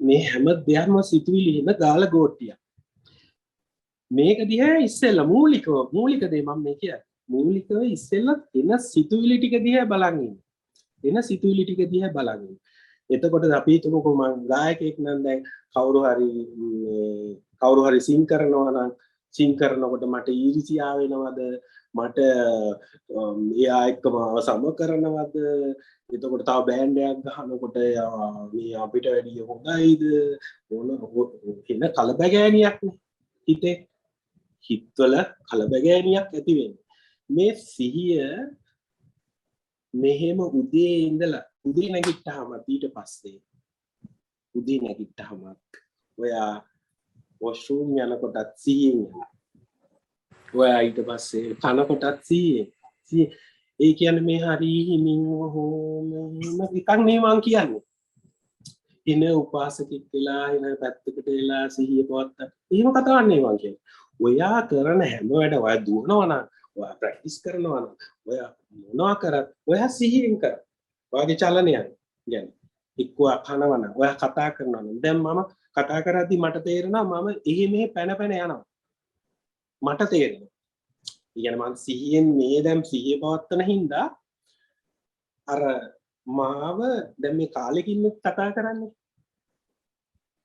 මේ හැම දෙයක්ම සිතුවිලි එන ගාල ගෝට්ටියක්. මේක දිහා ඉස්සෙල්ලා මූලික දේ මම මේ කියන්නේ. මූලිකව ඉස්සෙල්ලා එන සිතුවිලි ටික දිහා බලන් ඉන්න. එතකොට අපි හිතමුකෝ මම ගායකයෙක් නම් දැන් කවුරු හරි සින් කරනවා නම් සින් කරනකොට මට ඊර්ෂ්‍යාව වෙනවද? මට එයා එක්කම සම කරනවද? එතකොට තව බෑන්ඩ් එකක් ගහනකොට මේ අපිට වැඩිය හොඳයිද? ඕන එන කලබගෑනියක් නේ හිතේ. හිතවල කලබගෑනියක් ඇති වෙන්නේ. මේ සිහිය මෙහෙම උදේ නැගිට්ටාම ඊට පස්සේ ඔයා වොෂ්රූම් යනකොටත් සිහියෙන් යනවා. ඔයා ඊට පස්සේ කනකොටත් සිහියෙන්. ඒ කියන්නේ මේ හරි හිමින් නිකන් නේ මං කියන්නේ. ඉන උපාසකෙක් වෙලා ඉන පැත්තකට වෙලා සිහිය පවත්තා. එහෙම කතාවක් නේ මං කියන්නේ. ඔයා කරන හැම වැඩ ඔයා දුවනවා නම් ඔයා ප්‍රැක්ටිස් කරනවා නම් ඔයා මොනවා කරත් ඔයා සිහියෙන් කර. ඔයාගේ චලනයන් يعني එක්කෝ කනවා නම් ඔයා කතා කරනවා නම් දැන් මම කතා කරද්දි මට තේරෙනවා මම එහෙ මෙහෙ පැන පැන යනවා. මට තේරෙනවා. يعني මම සිහියෙන් මේ දැන් සිහිය පවත්තන හින්දා අර මාව දැන් මේ කාලෙකින් කතා කරන්නේ.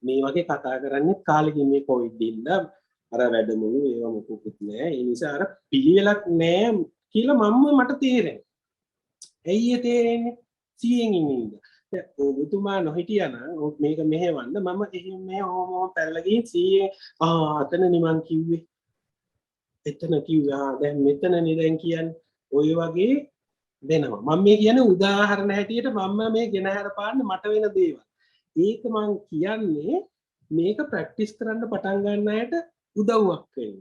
මේ වගේ කතා කරන්නේ කාලෙකින් මේ කොවිඩ් ඉඳලා අර වැඩමුළු ඒව මොකුත් නෑ. ඒ නිසා අර පිළිවෙලක් නෑ කියලා මට තේරෙනවා. ඇයි ඒ තේරෙන්නේ? සිහියෙන් ඉන්නේ. දැන් ඔබතුමා නොහිටියානම් මේක මෙහෙවන්න මම එහෙම මේ ඕම පැනලා ගිහින් සිහියෙන් අතන නිමන් කිව්වේ. එතන කිව්වා දැන් මෙතනනේ දැන් කියන්නේ ඔය වගේ වෙනවා. මම මේ කියන්නේ උදාහරණ හැටියට මම මේ ගෙනහැර පාන්න මට වෙන දේවල්. ඒක මං කියන්නේ මේක ප්‍රැක්ටිස් කරන්න පටන් ගන්න අයට උදව්වක් වෙන්න.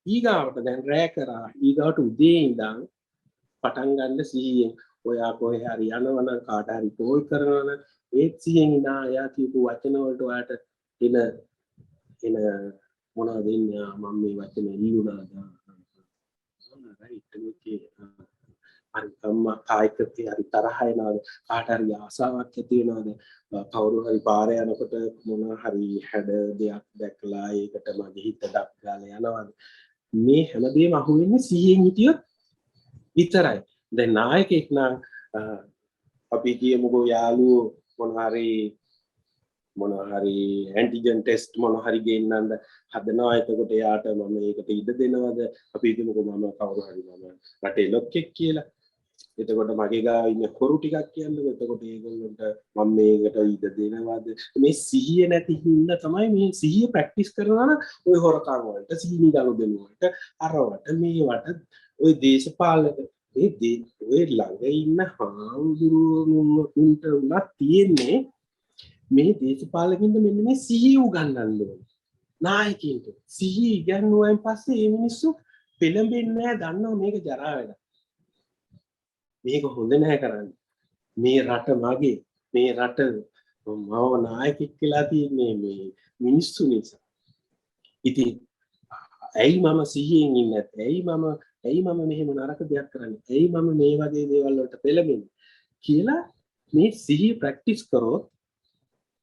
ඊගාවට දැන් රෑ කරා ඊගාවට උදේ ඉඳන් පටන් ගන්න සිහියෙන් ඔයා කොහේ හරි යනවනම් කාට හරි කෝල් කරනවනම් ඒත් සිහියෙන් ඉඳා එයා කියපු වචන වලට ඔයාට එන මොනවද එන්නේ මම මේ වචනේ ලියුණාද රයිට් ඕකේ හරි අම්මා කායිකත්වයේ හරි තරහ එනවාද කාට හරි ආසාවක් ඇති වෙනවද කවුරු හරි පාරේ යනකොට මොන හරි හැඩ දෙයක් දැකලා ඒකට මගේ හිත දක්ගාලා යනවාද මේ හැමදේම අහුවෙන්නේ සිහියෙන් හිටියොත් විතරයි දැන් නායකෙක් නම් අපි කියමුකෝ යාළුවෝ මොන හරි ඇන්ටිජන් ටෙස්ට් මොන හරි ගෙන්නන්න හදනවා එතකොට එයාට මම ඒකට ඉඩ දෙනවද අපි හිතමුකෝ මම කවුරු හරි මම රටේ ලොක්ෙක් කියලා එතකොට මගේ ගාව ඉන්න හොරු ටිකක් කියන්නකො එතකොට ඒගොල්ලන්ට මම මේකට ඉඩ දෙනවද මේ සිහිය නැති හින්දා තමයි මේ සිහිය ප්‍රැක්ටිස් කරනවා නම් ওই හොරකම් වලට සීනි ගලු දෙනවට අරවට මේවට ওই දේශපාලක ඔය ළඟ ඉන්න හාමුදුරුවෝ උන්ට උනත් තියෙන්නේ මේ දේශපාලකින්ද මෙන්න මේ සිහිය උගන්වන්න ඕනේ. නායකයින්ට සිහිය ඉගන්නුවායින් පස්සේ මේ මිනිස්සු පෙළඹෙන්නේ නැහැ දන්නවා මේක ජරා වැඩක්. මේක හොඳ නැහැ කරන්නේ. මේ රට මගේ. මේ රට මම නායකෙක් කියලා තියන්නේ මේ මිනිස්සු නිසා. ඉතින් ඇයි මම සිහියෙන් ඉන්නේ නැත්තේ? ඇයි මම මෙහෙම නරක දෙයක් කරන්නේ? ඇයි මම මේ වගේ දේවල් වලට පෙළඹෙන්නේ? කියලා මේ සිහිය ප්‍රැක්ටිස් කරොත්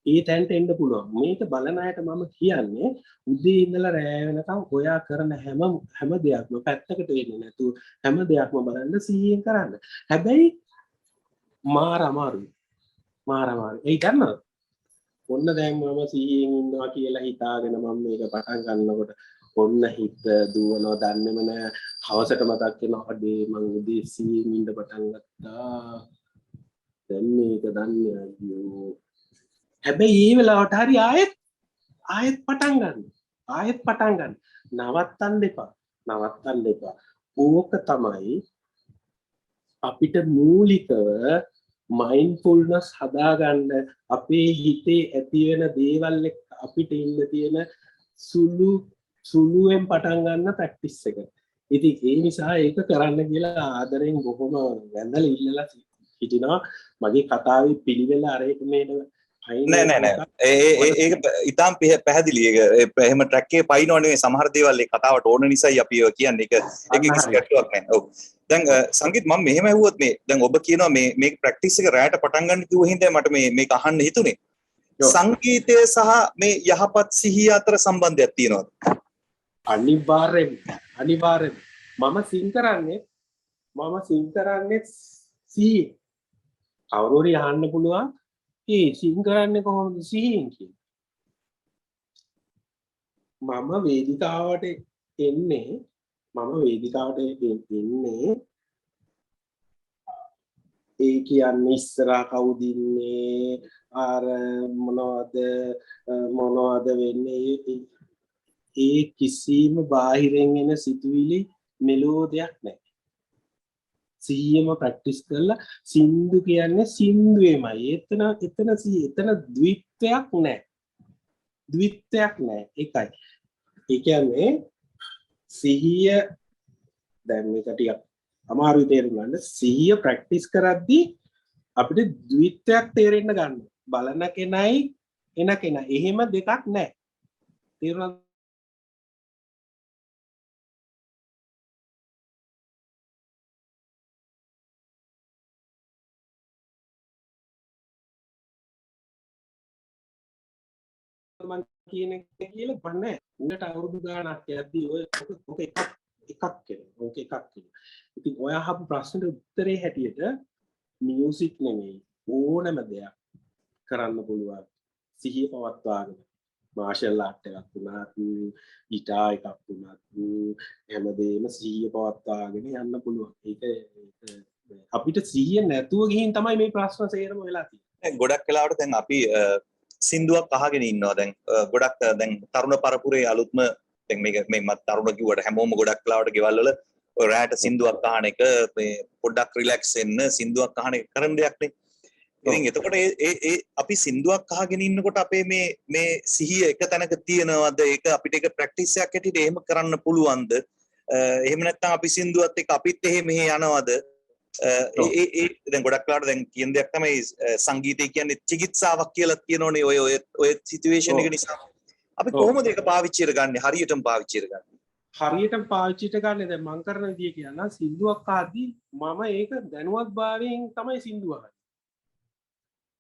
ඒ තැනට එන්න පුළුවන්. මේක බලන අයට මම කියන්නේ උදේ ඉඳලා රෑ වෙනකම් ඔයා කරන හැම දෙයක්ම පැත්තකට වෙන්නේ නැතුව හැම දෙයක්ම බලන්න සිහියෙන් කරන්න. හැබැයි මාර අමාරුයි. ඒ දන්නවද? ඔන්න දැන් මම සිහියෙන් ඉන්නවා කියලා හිතාගෙන මම මේක පටන් ගන්නකොට ඔන්න හිත දුවනවා දන්නේම නෑ. හවසට මතක් වෙනවා අඩේ මම උදේ සිහියෙන් ඉන්න පටන් ගත්තා. දැන් මේක දන්නේ අයියෝ හැබැයි ඒ වෙලාවට හරි ආයෙත් පටන් ගන්න. නවත්තන්න එපා. ඕක තමයි අපිට මූලිකව මයින්ඩ්ෆුල්නස් හදාගන්න අපේ හිතේ ඇති වෙන දේවල් එක්ක අපිට ඉන්න තියෙන සුළුවෙන් පටන් ගන්න ප්‍රැක්ටිස් එක. ඉතින් ඒ නිසා ඒක කරන්න කියලා ආදරෙන් බොහොම වැඳලා ඉල්ලලා හිටිනවා. මගේ කතාවේ පිළිවෙල අර එක මේක නෑ ඒක ඉතාම පැහැදිලි එහෙම ට්‍රැක් එකේ පයින්නව නෙවෙයි සමහර දේවල් ඒ කතාවට ඕන නිසායි අපි ඔය කියන්නේ ඒක කිසි ගැටලුවක් නෑ. ඔව්. දැන් සංගීත් මම මෙහෙම ඇහුවොත් මේ දැන් ඔබ කියනවා මේ ප්‍රැක්ටිස් එක රැයට පටන් ගන්න කිව්ව හින්දා මට මේක අහන්න හිතුනේ. සංගීතය සහ මේ යහපත් සිහිය අතර සම්බන්ධයක් තියෙනවද? අනිවාර්යෙන් මම සින් කරන්නේ සිහිය. කවුරු හරි අහන්න පුළුවන් සින් කරන්නේ කොහොමද සිහියෙන් කියලා. මම වේදිකාවට එන්නේ ඒ කියන්නේ ඉස්සරහා කවුද ඉන්නේ අර මොනවද වෙන්නේ ඒ කිසිම බාහිරින් එන සිතුවිලි මෙලෝඩියක් නැහැ. සිහියම ප්‍රැක්ටිස් කරලා සින්දු කියන්නේ සින්දුවේමයි. එතන ද්විත්වයක් නැහැ. ඒකයි. ඒ කියන්නේ සිහිය දැන් මේක ටිකක් අමාරුයි තේරුම් ගන්න. සිහිය ප්‍රැක්ටිස් කරද්දී අපිට ද්විත්වයක් තේරෙන්න ගන්න. බලන කෙනයි එන කෙනයි. එහෙම දෙකක් නැහැ. තේරුණාද? මං කියන එක කියලා බන්නේ උන්ට අවුරුදු ගාණක් යද්දී ඔය ඔක එකක් කෙනෙක් ඕක එකක් කෙනෙක් ඉතින් ඔය අහපු ප්‍රශ්නෙට උත්තරේ හැටියට මියුසික් නෙමෙයි ඕනම දෙයක් කරන්න පුළුවන් සිහිය පවත්වාගෙන මාෂල් ආර්ට් එකක් වුණත් ගිටාර් එකක් වුණත් හැමදේම සිහිය පවත්වාගෙන යන්න පුළුවන් ඒක අපිට සිහිය නැතුව ගිහින් තමයි මේ ප්‍රශ්න සේරම වෙලා තියෙන්නේ ගොඩක් වෙලාවට දැන් අපි සින්දුවක් අහගෙන ඉන්නවා දැන් ගොඩක් දැන් තරුණ පරපුරේ අලුත්ම දැන් මේ තරුණ කිව්වට හැමෝම ගොඩක් වෙලාවට ගෙවල් වල ඔය රැට සින්දුවක් අහන එක මේ පොඩ්ඩක් රිලැක්ස් වෙන්න සින්දුවක් අහන එක කරන දෙයක් නේ ඉතින් එතකොට ඒ අපි සින්දුවක් අහගෙන ඉන්නකොට අපේ මේ සිහිය එක තැනක තියනවද ඒක අපිට ඒක ප්‍රැක්ටිස් එකක් හැටියට එහෙම කරන්න පුළුවන්ද එහෙම නැත්නම් අපි සින්දුවත් එක්ක අපිත් එහෙම යනවද ඒ දැන් ගොඩක් වෙලාවට දැන් කියන දෙයක් තමයි සංගීතය කියන්නේ චිකිත්සාවක් කියලා කියනෝනේ ඔය සිටුේෂන් එක නිසා අපි කොහොමද ඒක පාවිච්චි කරගන්නේ හරියටම පාවිච්චි කරගන්නේ හරියටම පාවිච්චිට ගන්න දැන් මං කරන විදිය කියනවා සින්දුවක් අහද්දී මම ඒක දැනුවත් භාවයෙන් තමයි සින්දුව අහන්නේ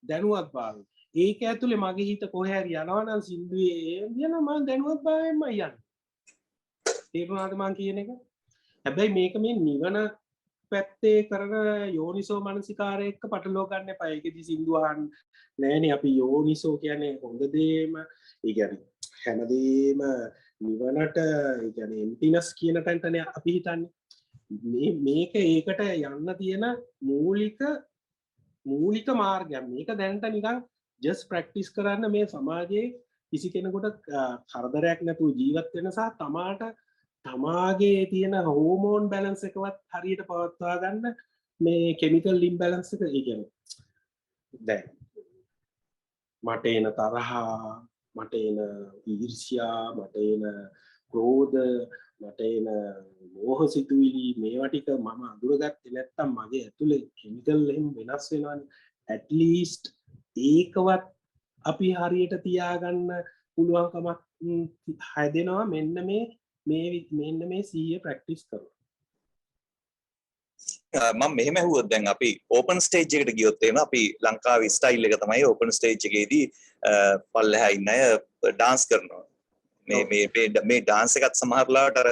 දැනුවත් භාවයෙන් ඒක ඇතුලේ මගේ හිත කොහේ හරි යනවා නම් සින්දුවේ යන මම දැනුවත් භාවයෙන්ම යන්නේ තේරුණාද මං කියන එක හැබැයි මේක මේ නිවන පැත්තේ කරන යෝනිසෝ මනසිකාරය එක්ක පටලවා ගන්න එපා ඒකෙදි සින්දුව අහන්න නෑනේ අපි යෝනිසෝ කියන්නේ හොඳ දේම ඒ කියන්නේ හැමදේම නිවනට ඒ කියන්නේ එම්පිනස් කියන තැනටනේ අපි හිතන්නේ මේක ඒකට යන්න තියෙන මූලික මාර්ගයක් මේක දැනට නිකන් ජස්ට් ප්‍රැක්ටිස් කරන්න මේ සමාජයේ කිසි කෙනෙකුට කරදරයක් නැතුව ජීවත් වෙන සහ තමාගේ තියෙන හෝමෝන් බැලන්ස් එකවත් හරියට පවත්වා ගන්න මේ කෙමිකල් ඉම්බැලන්ස් එක ඒ කියන්නේ දැන් මට එන තරහා මට එන ඊර්ෂ්‍යා මට එන ක්‍රෝධ මට එන මෝහ සිතුවිලි මේවා ටික මම අඳුරගත්තේ නැත්තම් මගේ ඇතුලේ කෙමිකල් එහෙම වෙනස් වෙනවානේ at least ඒකවත් අපි හරියට තියාගන්න පුළුවන්කමක් හැදෙනවා මෙන්න මේ සීය ප්‍රැක්ටිස් කරනවා මම මෙහෙම ඇහුවොත් දැන් අපි ඕපන් ස්ටේජ් එකට ගියොත් එහෙම අපි ලංකාවේ ස්ටයිල් එක තමයි ඕපන් ස්ටේජ් එකේදී පල්ලෙහා ඉන්න අය ඩාන්ස් කරනවා මේ ඩාන්ස් එකත් සමහරලාට අර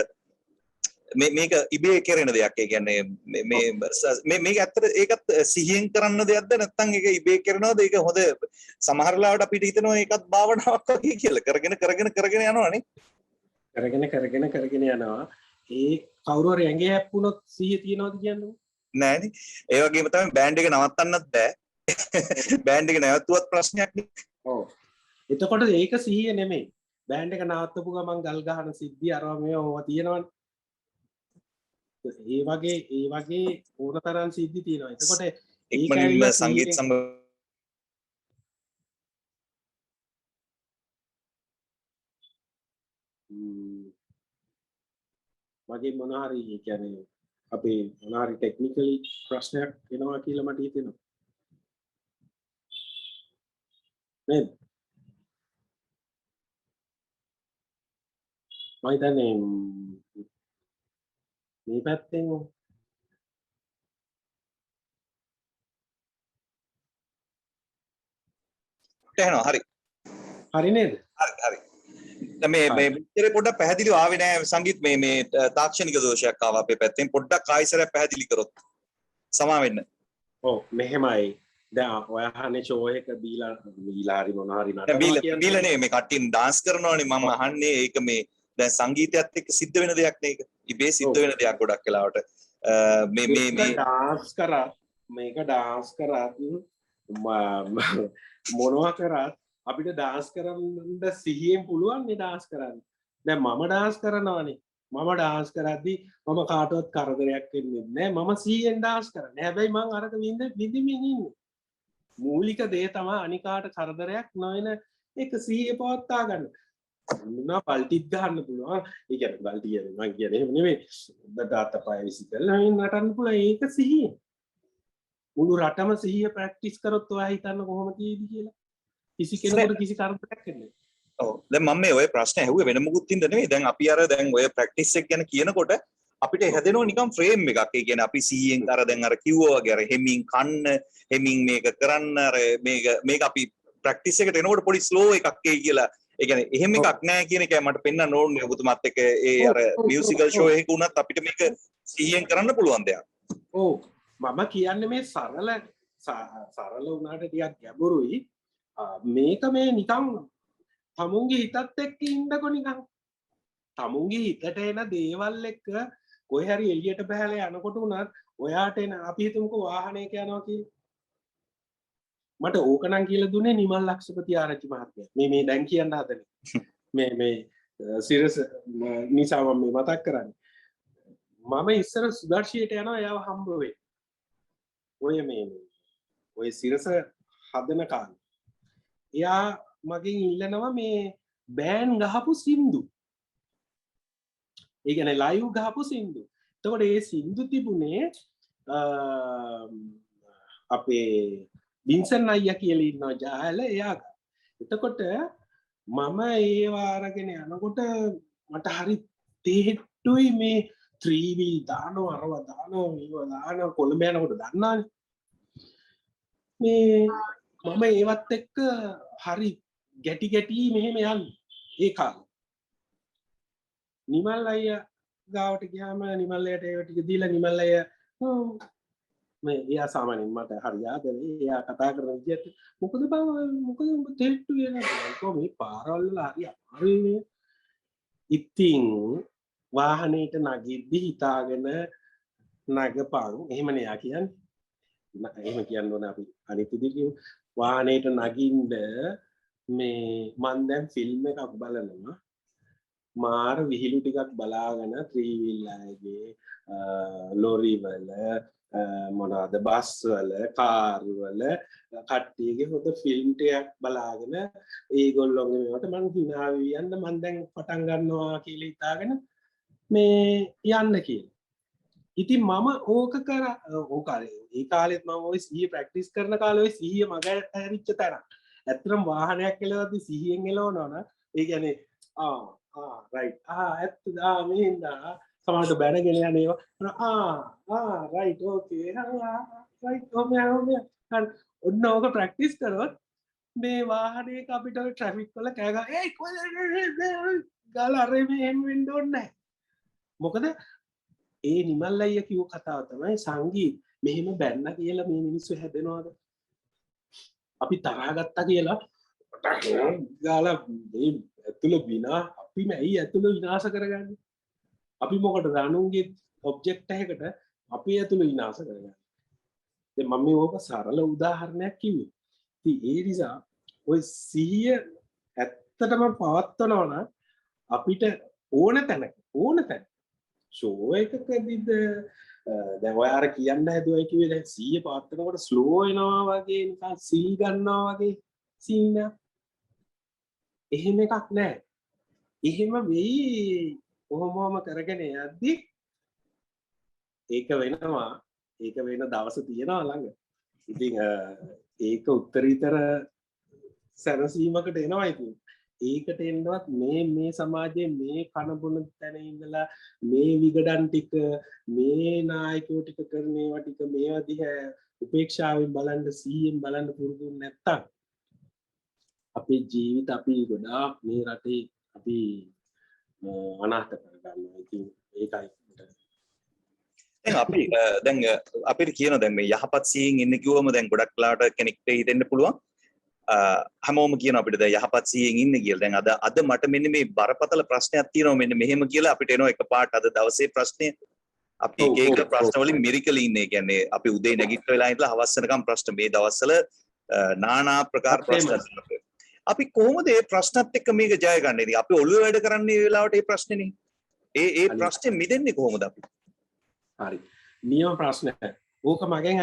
මේක ඉබේ කෙරෙන දෙයක් ඒ කියන්නේ මේක ඇත්තට ඒකත් සිහියෙන් කරන්න දෙයක්ද නැත්නම් ඒක ඉබේ කරනවද ඒක හොඳ සමහරලාට අපිට හිතෙනවා ඒකත් භාවනාවක් වගේ කියලා කරගෙන යනවනේ කරගෙන යනවා ඒ කවුරු හරි ඇඟේ හැප්පුණොත් සිහිය තියනවද කියන්නේ නෑනේ ඒ වගේම තමයි බෑන්ඩ් එක නවත්තන්නත් බෑ බෑන්ඩ් එක නැවතුවත් ප්‍රශ්නයක් නේ ඔව් එතකොට ඒක සිහිය නෙමෙයි බෑන්ඩ් එක නවත්තපු ගමන් ගල් ගහන සිද්ධිය අරවා මේවා තියෙනවනේ ඒ වගේ ඕන තරම් සිද්ධි තියෙනවා එතකොට ඉක්මනින්ම සංගීත මගේ මොනහරි කියන්නේ අපේ මොනහරි ටෙක්නිකලි ප්‍රශ්නයක් එනවා කියලා මට හිතෙනවා නේද මම හිතන්නේ මේ පැත්තෙන් තේනවා හරි නේද හරි මේ මෙච්චර පොඩ්ඩක් පැහැදිලිව ආවේ නෑ සංගීත් මේ තාක්ෂණික දෝෂයක් ආවා අපේ පැත්තෙන් පොඩ්ඩක් ආයෙසරයක් පැහැදිලි කරොත් සමා වෙන්න ඔව් මෙහෙමයි දැන් ඔය අහන්නේ ෂෝ එක බීලා හරි මොනවා හරි නටනවා බීලා නේ මේ කට්ටියන් ඩාන්ස් කරනවානේ මම අහන්නේ ඒක මේ දැන් සංගීතයත් එක්ක සිද්ධ වෙන දෙයක් නේ ඒක ඉබේ සිද්ධ වෙන දෙයක් ගොඩක් වෙලාවට මේ මේක ඩාන්ස් කරත් මොනවා කරත් අපිට ඩාන්ස් කරන්න සිහියෙන් පුළුවන් නේ ඩාන්ස් කරන්න දැන් මම ඩාන්ස් කරනවානේ මම ඩාන්ස් කරද්දී මම කාටවත් කරදරයක් වෙන්නේ නැහැ මම සිහියෙන් ඩාන්ස් කරන්නේ හැබැයි මං අරක විඳින්න ඉන්නේ මූලික දේ තමයි අනිකාට කරදරයක් නොවන එක සිහිය පවත්වා ගන්න මොනවා පල්ටිත් ගන්න පුළුවන් ඒ කියන්නේ බල්ටි කියන්නේ මං කියන්නේ එහෙම නෙමෙයි දාත පය විසිකලා නටන්න පුළුවන් ඒක සිහිය මුළු රටම සිහිය ප්‍රැක්ටිස් කරොත් ඔයා හිතන්න කොහොමද තියෙදි කියලා කිසි කෙනෙකුට කිසි කරදරයක් වෙන්නේ නැහැ ඔව් දැන් මම මේ ඔය ප්‍රශ්න ඇහුවේ වෙන මොකුත් ඉඳ නෙමෙයි දැන් අපි අර දැන් ඔය ප්‍රැක්ටිස් එක ගැන කියනකොට අපිට හැදෙනවා නිකන් ෆ්‍රේම් එකක් ඒ කියන්නේ අපි සිහියෙන් අර දැන් අර කිව්වා වගේ අර හෙමින් කන්න හෙමින් මේක කරන්න අර මේක අපි ප්‍රැක්ටිස් එකට එනකොට පොඩි ස්ලෝ එකක් එයි කියලා ඒ කියන්නේ එහෙම එකක් නැහැ කියන එකයි මට පෙන්වන්න ඕනේ ඔබතුමාත් එක්ක ඒ අර මියුසිකල් ෂෝ එකක උනත් අපිට මේක සිහියෙන් කරන්න පුළුවන් දෙයක්. ඔව් මම කියන්නේ මේ සරල වුණාට ටිකක් ගැඹුරුයි. මේක මේ නිකන් තමුන්ගේ හිතත් එක්ක ඉන්නකො නිකන් තමුන්ගේ හිතට එන දේවල් එක්ක කොහේ හරි එළියට බහලා යනකොට උනත් ඔයාට එන අපි හිතමුකෝ වාහනයක යනවා කියලා. මට ඕක නම් කියලා දුන්නේ නිමල් ලක්ෂපති ආරච්චි මහත්තයා. මේ දැන් කියන්න හදන්නේ. මේ සිරස නිසා මම මේ මතක් කරන්නේ. මම ඉස්සර සුදර්ශියට යනවා එයාව හම්බ වෙයි. ඔය සිරස හදන කාලේ. එයා මගෙන් ඉල්ලනවා මේ බෑන් ගහපු සින්දු. ඒ කියන්නේ ලයිව් ගහපු සින්දු. එතකොට ඒ සින්දු තිබුණේ අපේ වින්සන් අයියා කියලා ඉන්නවා ජාල එයාග. එතකොට මම ඒවා අරගෙන යනකොට මට හරි තේහෙට්ටුයි මේ 3 wheel දානවා අරව දානවා මේවා දානවා කොළඹ යනකොට දන්නානේ. මේ මම ඒවත් එක්ක හරි ගැටි මෙහෙම යන්නේ ඒ කාලේ. නිමල් අයියා ගාවට ගියාම නිමල් අයියට ඒ ටික දීලා නිමල් අයියා මේ එයා සාමාන්‍යයෙන් මට හරි ආදරේ. එයා කතා කරන විදිහට මොකද උඹ තෙල්ටු වෙනවා මේ පාරවල් වල හරි අමාරුයි. ඉතින් වාහනේට නගිද්දි හිතාගෙන නගපන් එහෙමනේ යා කියන්නේ. එහෙම කියන්න ඕන අපි අනිත් විදිහට වාහනේට නගින්න මේ මන් දැන් ෆිල්ම් එකක් බලනවා. මාර විහිළු ටිකක් බලාගෙන 3 wheel අයගේ ලෝරි වල මොනවාද බස් වල කාර් වල කට්ටියගේ හොඳ ෆිල්ම් ටිකක් බලාගෙන ඒගොල්ලෝගේ මේවට මං hina වෙවි යන්න මං දැන් පටන් ගන්නවා කියලා හිතාගෙන මේ යන්න කියලා. ඉතින් මම ඕක ඒ කාලෙත් මම ওই සිහිය ප්‍රැක්ටිස් කරන කාලේ ওই සිහිය මග හැරිච්ච තැන. ඇත්තටම වාහනයක් එලවද්දි සිහියෙන් එලවනවා නම් ඒ කියන්නේ රයිට් ඇත්ත මෙහෙන්ද සමහරට බැනගෙන යන ඒවා රයිට් ඕකේ රයිට් හරි ඔන්න ඕක ප්‍රැක්ටිස් කරොත් මේ වාහනයක අපිට ට්‍රැෆික් වල කෑ ගහ ඒ ගාලා අර මෙහෙම වෙන්න ඕනේ නැහැ. මොකද ඒ නිමල් අයියා කිව්ව කතාව තමයි සංගීත් මෙහෙම බැන්න කියලා මේ මිනිස්සු හැදෙනවද? අපි තරහ ගත්තා කියලා ගාලා මේ ඇතුළ අපි ඇයි ඇතුළ විනාශ කරගන්නේ? අපි මොකටද අනුන්ගේ ඔබ්ජෙක්ට් එකකට අපි ඇතුළ විනාශ කරගන්නේ? දැන් මම මේක සරල උදාහරණයක් කිව්වේ. ඉතින් ඒ නිසා ඔය සිහිය ඇත්තටම පවත්වනවා නම් අපිට ඕන තැන ෂෝ එකකදීද දැන් ඔය අර කියන්න හැදුවයි කිව්වේ දැන් සිහිය පවත්වනකොට ස්ලෝ වෙනවා වගේ නිකන් සීල් ගන්නවා වගේ සීන එහෙම එකක් නැහැ. එහෙම වෙයි කොහොමම කරගෙන යද්දි ඒක වෙනවා. ඒක වෙන දවස තියෙනවා ළඟ. ඉතින් ඒක උත්තරීතර සැනසීමකට එනවා ඉතින්. ඒකට එන්නවත් මේ සමාජයේ මේ කනබුන තැන ඉඳලා මේ විගඩන් ටික මේ නායකයෝ ටික කරන ඒවා ටික මේවා දිහා උපේක්ෂාවෙන් බලන්න සීයෙන් බලන්න පුරුදු නැත්තම් අපේ ජීවිත අපි ගොඩාක් මේ රටේ අපි අනාථ කරගන්නවා. ඉතින් ඒකයි දැන් අපි දැන් අපිට කියන දැන් මේ යහපත් සිහින් ඉන්න කිව්වම දැන් ගොඩක් ලාට කෙනෙක්ට හිතෙන්න පුළුවන් හැමෝම කියන අපිට දැන් යහපත් සිහියෙන් ඉන්න කියලා. දැන් අද මට මෙන්න මේ බරපතල ප්‍රශ්නයක් තියෙනවා මෙන්න මෙහෙම කියලා අපිට එනවා එකපාරට අද දවසේ ප්‍රශ්නේ. අපි එක ප්‍රශ්න වලින් මිරිකලි ඉන්නේ. කියන්නේ අපි උදේ නැගිට වෙලා ඉඳලා හවස වෙනකම් ප්‍රශ්න මේ දවස්වල নানা ප්‍රකාර ප්‍රශ්න අපි කොහොමද මේ ප්‍රශ්නත් එක්ක මේක ජය ගන්න? ඉතින් අපි ඔළුව වැඩ කරන්නේ මේ වෙලාවට මේ ප්‍රශ්නේනේ. ඒ ප්‍රශ්නේ මිදෙන්නේ කොහොමද අපි? හරි. නියම ප්‍රශ්න. ඕක මගෙන්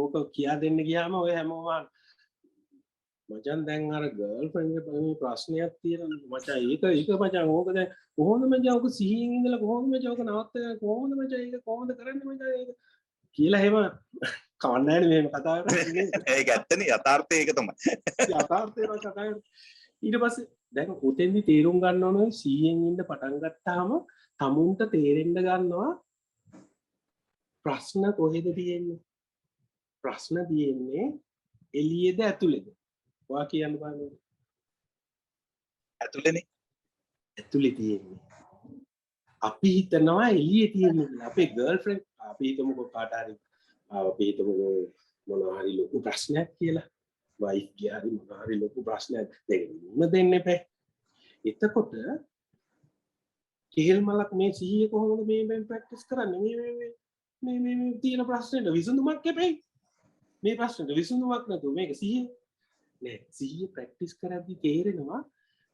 ඕක කියා දෙන්න ගියාම ඔය හැමෝම මචන් දැන් අර ගර්ල්ෆ්‍රෙන්ඩ් මේ ප්‍රශ්නයක් තියෙනවා මචං ඒක මචං ඕක දැන් කොහොමද මචං ඕක සිහියෙන් ඉඳලා කොහොමද මචං ඕක නවත්තන්නේ කොහොමද මචං ඒක කොහොමද කරන්නේ මචං ඒක කියලා එහෙම කවන්නෑනේ මෙහෙම කතා කරන්නේ. ඒක ඇත්තනේ යථාර්ථය ඒක තමයි. යථාර්ථය කතා කරන්නේ. ඊට පස්සේ දැන් උතෙන්දි තේරුම් ගන්න ඕනේ සිහියෙන් ඉන්න පටන් ගත්තාම තමුන්ට තේරෙන්න ගන්නවා ප්‍රශ්න කොහෙද තියෙන්නේ? ප්‍රශ්න තියෙන්නේ එළියේද ඇතුළේද? ඔයා කියන්න බලන්න. ඇතුළේනේ. ඇතුලේ තියෙන්නේ. අපි හිතනවා එළියේ තියෙන්නේ කියලා. අපේ ගර්ල්ෆ්‍රෙන්ඩ් අපි හිතමුකෝ කාට හරි අපි හිතමුකෝ මොනවා හරි ලොකු ප්‍රශ්නයක් කියලා. වයිෆ් ගියා හරි මොනවා හරි ලොකු ප්‍රශ්නයක් දෙන්න දෙන්න එපා. එතකොට කෙහෙල් මලක් මේ සිහිය කොහොමද මේ ප්‍රැක්ටිස් කරන්නේ මේ තියෙන ප්‍රශ්නෙට විසඳුමක් එපෙයි. මේ ප්‍රශ්නෙට විසඳුමක් නැතුව මේක සිහිය නෑ. සිහිය ප්‍රැක්ටිස් කරද්දී තේරෙනවා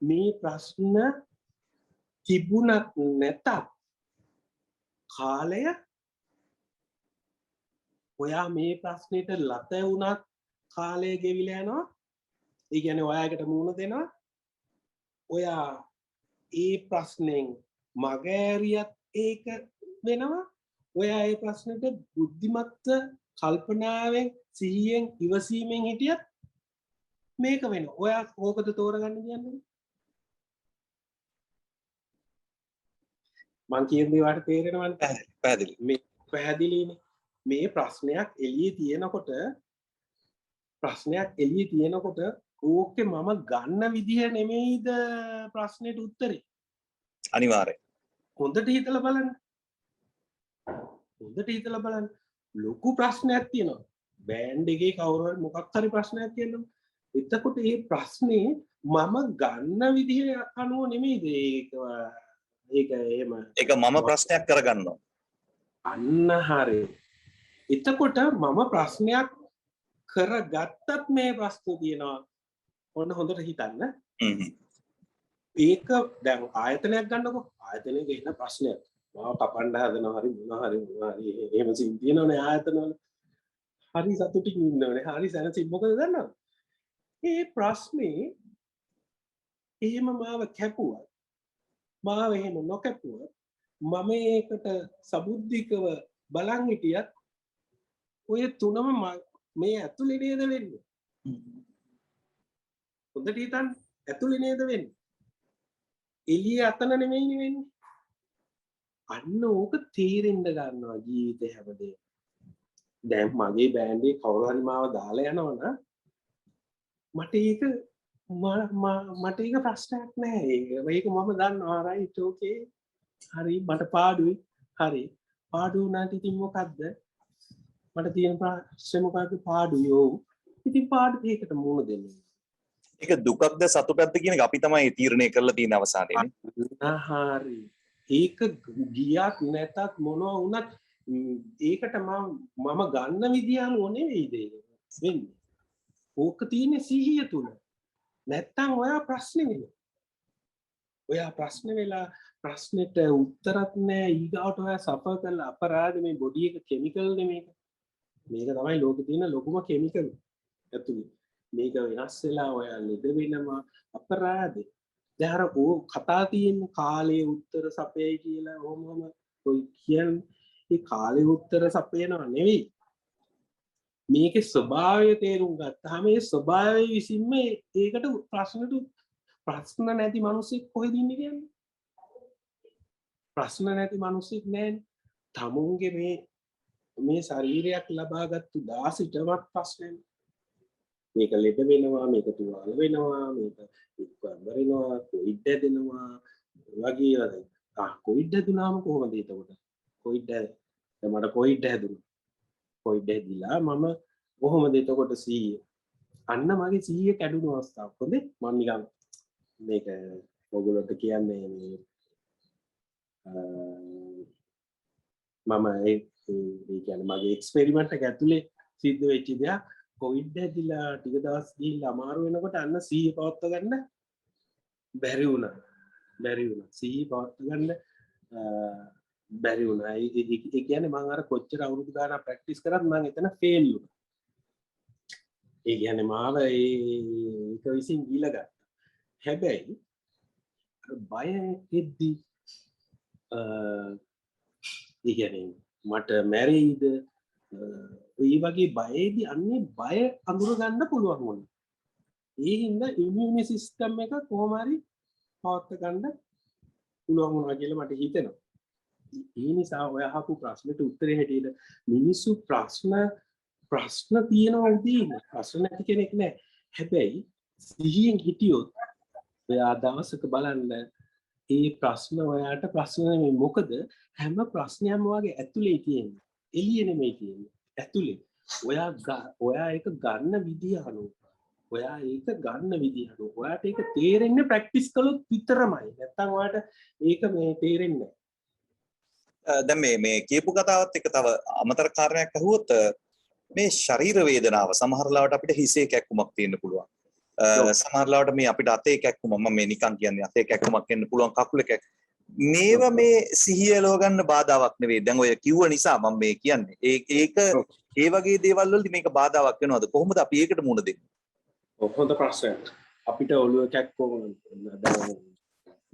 මේ ප්‍රශ්න තිබුණත් නැතත් කාලය ඔයා මේ ප්‍රශ්නෙට ලත වුණත් කාලය ගෙවිලා යනවා. ඒ කියන්නේ ඔයාකට මූණ දෙනවා. ඔයා ඒ ප්‍රශ්නෙන් මගෑරියත් ඒක වෙනවා. ඔයා ඒ ප්‍රශ්නෙට බුද්ධිමත්ව කල්පනාවෙන් සිහියෙන් ඉවසීමෙන් හිටියත් මේක වෙනවා. ඔයා ඕකද තෝරගන්න කියන්නේ? මං කියන දේ වාට තේරෙනවද? පැහැදිලි. මේ පැහැදිලිනේ. මේ ප්‍රශ්නයක් එළියේ තියෙනකොට ඕකේ මම ගන්න විදිහ නෙමෙයිද ප්‍රශ්නෙට උත්තරේ. අනිවාර්යයෙන්. හොඳට හිතලා බලන්න. ලොකු ප්‍රශ්නයක් තියෙනවා. බෑන්ඩ් එකේ කවුරු හරි මොකක් හරි ප්‍රශ්නයක් කියනවා. එතකොට මේ ප්‍රශ්නේ මම ගන්න විදිහ අනුව නෙමෙයිද ඒක එහෙම ඒක මම ප්‍රශ්නයක් කරගන්නවා. අන්න හරි. එතකොට මම ප්‍රශ්නයක් කරගත්තත් මේ ප්‍රශ්නේ තියෙනවා. ඔන්න හොඳට හිතන්න. ඒක දැන් ආයතනයක් ගන්නකො. ආයතනයක ඉන්න ප්‍රශ්නයක්. මාව කපන්න හදනවා හරි මොනවා හරි එහෙම සින් තියෙනවනේ ආයතනවල. හරි සතුටින් ඉන්නවනේ. හරි සැනසෙන්න මොකද දන්නවද? මේ ප්‍රශ්නේ එහෙම මාව කැපුවා. මාව එහෙම නොකැපුවා. මම ඒකට සබුද්ධිකව බලන් හිටියත් ඔය තුනම මේ ඇතුලේ නේද වෙන්නේ. හොඳට හිතන්න. ඇතුලේ නේද වෙන්නේ. එළියේ අතන නෙමෙයි වෙන්නේ. අන්න ඕක තේරෙන්න ගන්නවා ජීවිතේ හැමදේම. දැන් මගේ බෑන්ඩ් එකේ කවුරු හරි මාව දාලා යනවනම් මට ඒක ප්‍රශ්නයක් නෑ. ඒක මම දන්නවා රයිට් ඕකේ. හරි මට පාඩුයි. හරි. පාඩු වුණාට ඉතින් මොකද්ද? මට තියෙන ප්‍රශ්නේ මොකක්ද පාඩුයි. ඔව්. ඉතින් පාඩු දෙයකට මුහුණ දෙන්න. ඒක දුකක්ද සතුටක්ද කියන එක අපි තමයි තීරණය කරලා තියෙන අවසානයේනේ. හරි. ඒක ගියක් නැතත් මොනවා වුණත් ඒකට මම ගන්න විදිය අනුව නෙවෙයිද වෙන්නේ. ඕක තියෙන්නේ සිහිය තුල. නැත්තම් ඔයා ප්‍රශ්නේ වෙනවා. ඔයා ප්‍රශ්න වෙලා ප්‍රශ්නෙට උත්තරත් නෑ. ඊගාවට ඔයා සෆර් කරලා අපරාධ මේ බොඩි එක කෙමිකල් නෙමේක. මේක තමයි ලෝකේ තියෙන ලොකුම කෙමිකල් ඇතුලේ. මේක වෙනස් වෙලා ඔයා ලෙඩ වෙනවා අපරාධේ. දැන් අර කතා තියෙන කාලයේ උත්තර සපයයි කියලා ඔහොමම ඔය කියන්නේ ඒ කාලේ උත්තර සපයනවා නෙවෙයි. මේකේ ස්වභාවය තේරුම් ගත්තාම මේ ස්වභාවය විසින්ම ඒකට ප්‍රශ්න නැති මිනිස්සෙක් කොහෙද ඉන්නේ කියන්නේ? ප්‍රශ්න නැති මිනිස්සෙක් නැහැ. තමුන්ගේ මේ ශරීරයක් ලබාගත්තු 16වත් ප්‍රශ්නයක්. මේක ලෙඩ වෙනවා, මේක තුවාල වෙනවා, මේක ඉක්වරනවා, කොවිඩ් හැදෙනවා වගේ වගේ. කොවිඩ් හැදුනාම කොහොමද එතකොට? කොවිඩ් මට කොවිඩ් හැදුණා. කොවිඩ් හැදිලා මම කොහොමද එතකොට 100? අන්න මගේ 100 කැඩුණු අවස්ථාවක්. හොඳේ මම නිකන් මේක ඔයගොල්ලන්ට කියන්නේ මේ මම ඒ කියන්නේ මගේ එක්ස්පෙරිමන්ට් එක ඇතුලේ සිද්ධ වෙච්ච දෙයක්. කොවිඩ් ඇදිලා ටික දවස් ගිහිල්ලා අමාරු වෙනකොට අන්න 100 පවත්ව ගන්න බැරි වුණා. 100 පවත්ව ගන්න බැරි වුණා. ඒ කියන්නේ මම අර කොච්චර අවුරුදු ගානක් ප්‍රැක්ටිස් කරත් මම එතන ෆේල් වුණා. ඒ කියන්නේ මාව ඒක විසින් ගිල ගත්තා. හැබැයි බය එද්දි ඒ කියන්නේ මට මැරෙයිද ඒ වගේ බයේදී අන්නේ බය අඳුර ගන්න පුළුවන් වුණා. ඒ හින්දා ඉමුනි සිස්ටම් එක කොහොම හරි පවත්ව ගන්න පුළුවන් වුණා කියලා මට හිතෙනවා. ඒ නිසා ඔය අහපු ප්‍රශ්නෙට උත්තරේ හැටියට මිනිස්සු ප්‍රශ්න තියෙනවා උදී ප්‍රශ්න නැති කෙනෙක් නෑ. හැබැයි සිහියෙන් හිටියොත් ඔයා දවසක බලන්න ඒ ප්‍රශ්න ඔයාට ප්‍රශ්න නෙමෙයි. මොකද හැම ප්‍රශ්නයක්ම වගේ ඇතුලේ තියෙන්නේ. එළියේ නෙමෙයි තියෙන්නේ. ඇතුලේ. ඔයා ඒක ගන්න විදිය අනුව. ඔයා ඒක ගන්න විදිය අනුව. ඔයාට ඒක තේරෙන්නේ ප්‍රැක්ටිස් කළොත් විතරමයි. නැත්තම් ඔයාට ඒක මේ තේරෙන්නේ නැහැ. දැන් මේ කියපු කතාවත් එක තව අමතර කාරණයක් අහුවොත් මේ ශරීර වේදනාව සමහර ලාවට අපිට හිසේ කැක්කුමක් තියෙන්න පුළුවන්. සමහර ලාවට මේ අපිට අතේ කැක්කුම මම මේ නිකන් කියන්නේ අතේ කැක්කුමක් එන්න පුළුවන් කකුලේ කැක් මේවා මේ සිහිය ලෝ ගන්න බාධාවක් නෙවෙයි. දැන් ඔය කිව්ව නිසා මම මේ කියන්නේ. ඒක ඒ වගේ දේවල් වලදී මේක බාධාවක් වෙනවද? කොහොමද අපි ඒකට මුහුණ දෙන්නේ? හොඳ ප්‍රශ්නයක්. අපිට ඔළුව කැක්කුම් දැන්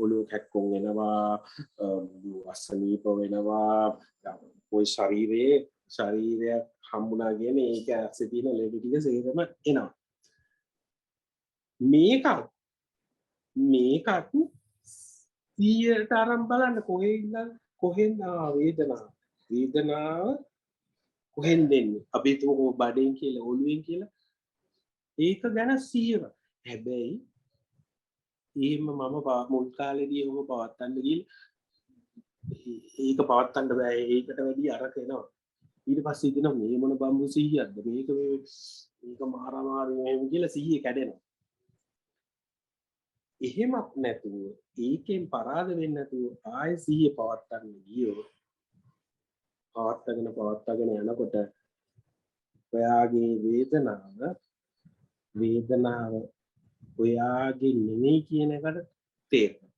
ඔළුව කැක්කුම් වෙනවා, අසනීප වෙනවා, ඔය ශරීරයක් හම්බුණා කියන ඒක ඇස්සේ තියෙන ලෙඩ ටික සේරම එනවා. මේකත් 100ට අරන් බලන්න කොහෙන්ද වේදනාව කොහෙන්ද එන්නේ? අපි හිතමුකෝ බඩෙන් කියලා ඔළුවෙන් කියලා. ඒක ගැන 100ව. හැබැයි එහෙම මම මුල් කාලේදී ඔහොම පවත්තන්න ගිහලා ඒක පවත්තන්න බෑ. ඒකට වැඩි අරක එනවා. ඊට පස්සේ හිතෙනවා මේ මොන බම්බු 100ක්ද මේක මාරමාරු එහෙම කියලා 100 කැඩෙනවා. එහෙමත් නැතුව ඒකෙන් පරාද වෙන්නේ නැතුව ආයෙ 100 පවත්තන්න ගියෝ පවත්තගෙන යනකොට ඔයාගේ වේදනාව ඔයාගේ නෙමෙයි කියන එකට තේරෙනවා.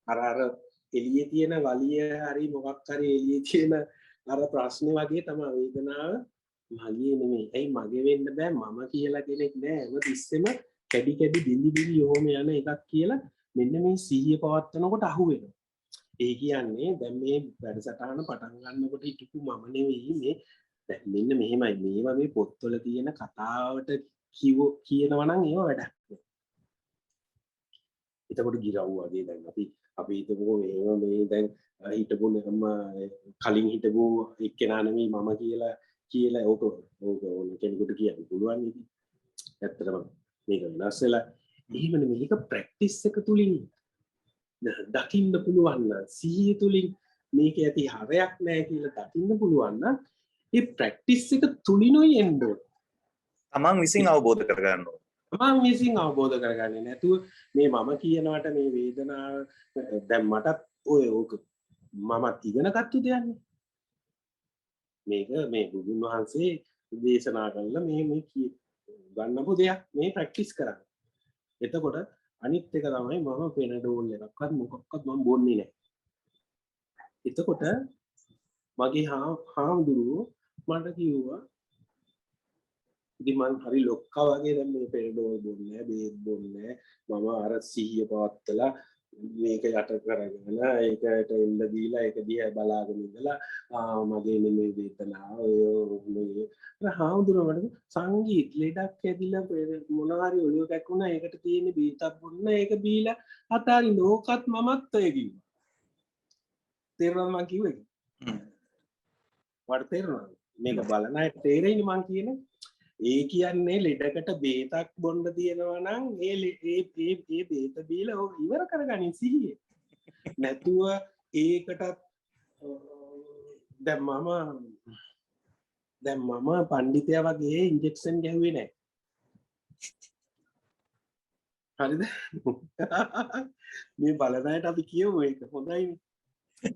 අර එළියේ තියෙන වලිය හරි මොකක් හරි එළියේ තියෙන අර ප්‍රශ්නේ වගේ තමයි වේදනාව මගේ නෙමෙයි. ඇයි මගේ වෙන්න බෑ? මම කියලා කෙනෙක් නෑ. හැම තිස්සෙම කැඩි බිලි යෝම යන එකක් කියලා මෙන්න මේ 100 පවත්වනකොට අහුවෙනවා. ඒ කියන්නේ දැන් මේ වැඩසටහන පටන් ගන්නකොට හිටපු මම නෙවෙයි මේ දැන් මෙන්න මෙහෙමයි මේවා මේ පොත්වල තියෙන කතාවට කියනවා නම් ඒව වැඩක් නෑ. එතකොට ගිරව් වගේ දැන් අපි හිතමුකෝ මේ දැන් හිටපු කලින් හිටපු එක්කෙනා නෙවෙයි මම කියලා ඕක ඕන කෙනෙකුට කියන්න පුළුවන් ඉතින්. ඇත්තටම මේක වෙනස් වෙලා එහෙම මේක ප්‍රැක්ටිස් එක තුලින් දකින්න පුළුවන් නම් 100 තුලින් මේක ඇති හරයක් නැහැ කියලා දකින්න පුළුවන් නම් ඒ ප්‍රැක්ටිස් එක තුලිනුයි එන්න ඕන. තමන් විසින් අවබෝධ කරගන්න ඕන. තමන් විසින් අවබෝධ කරගන්නේ නැතුව මේ මම කියනවට මේ වේදනාව දැන් මටත් ඕක මමත් ඉගෙන ගත්ත දෙයක් නේ. මේක මේ බුදුන් වහන්සේ දේශනා කළා මේ ගන්නපු දෙයක් මේ ප්‍රැක්ටිස් කරන්න. එතකොට අනිත් එක තමයි මම පෙනඩෝල් එකක්වත් මොකක්වත් මම බොන්නේ නැහැ. එතකොට මගේ හාමුදුරුවෝ මට කිව්වා ඉතින් මං හරි ලොක්කා වගේ දැන් මේ පෙනඩෝල් බොන්නේ නැහැ, බේත් බොන්නේ නැහැ. මම අර 100 පවත්තලා මේක යට කරගෙන ඒකට එන්න දීලා ඒක දිහා බලාගෙන ඉඳලා මගේ නෙමෙයි වේදනාව ඔය හාමුදුරුවෝ සංගීත ලෙඩක් ඇදිලා මොනවාරි ඔළුව කැක්කුණා ඒකට තියෙන බීතක් බොන්න ඒක බීලා අතාරි ලෝකත් මමත් ඔය කිව්වා. තේරුණාද මං කිව්වේ? වඩ තේරුණාද? මේක බලන අය තේරෙන්නේ මං කියන්නේ. ඒ කියන්නේ ලෙඩකට බේතක් බොන්න තියෙනවා නම් ඒ බේත බීලා ඔය ඉවර කරගනින් සිහියේ. නැතුව ඒකටත් දැන් මම පණ්ඩිතයා වගේ ඉන්ජෙක්ෂන් ගැහුවේ නැහැ. හරිද? මේ බලනයට අපි කියමු ඒක හොඳයිනේ.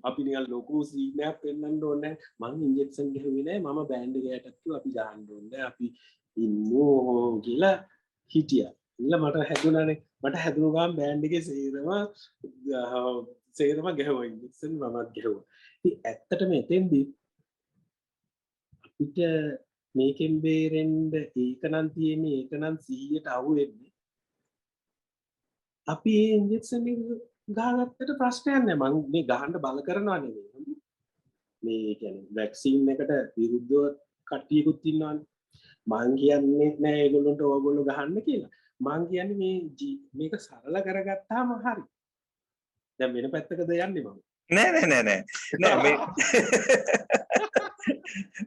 අපි නිකන් ලොකු සීනයක් පෙන්වන්න ඕනේ නැහැ. මම ඉන්ජෙක්ෂන් ගැහුවේ නැහැ. මම බෑන්ඩ් එකකට කිව්වා අපි ගහන්න ඕනේ. අපි ඉන්නෝ කියලා හිටියා. ඉන්න මට හැදුණානේ. මට හැදුණු ගමන් බෑන්ඩ් එකේ සේරම ගැහුවා ඉන්ජෙක්ෂන් මමත් ගැහුවා. ඉතින් ඇත්තටම එතෙන්දී අපිට මේකෙන් බේරෙන්න ඒක නම් තියෙන්නේ ඒක නම් 100ට අහු වෙන්නේ. අපි මේ ඉන්ජෙක්ෂන් එක ගහගත්තට ප්‍රශ්නයක් නැහැ. මම මේ ගහන්න බල කරනවා නෙමෙයි. මේ කියන්නේ වැක්සින් එකට විරුද්ධව කට්ටියකුත් ඉන්නවානේ. මං කියන්නේ නෑ ඒගොල්ලන්ට ඕගොල්ලෝ ගහන්න කියලා. මං කියන්නේ මේක සරල කරගත්තාම හරි. දැන් වෙන පැත්තකද යන්නේ මම. නෑ මේ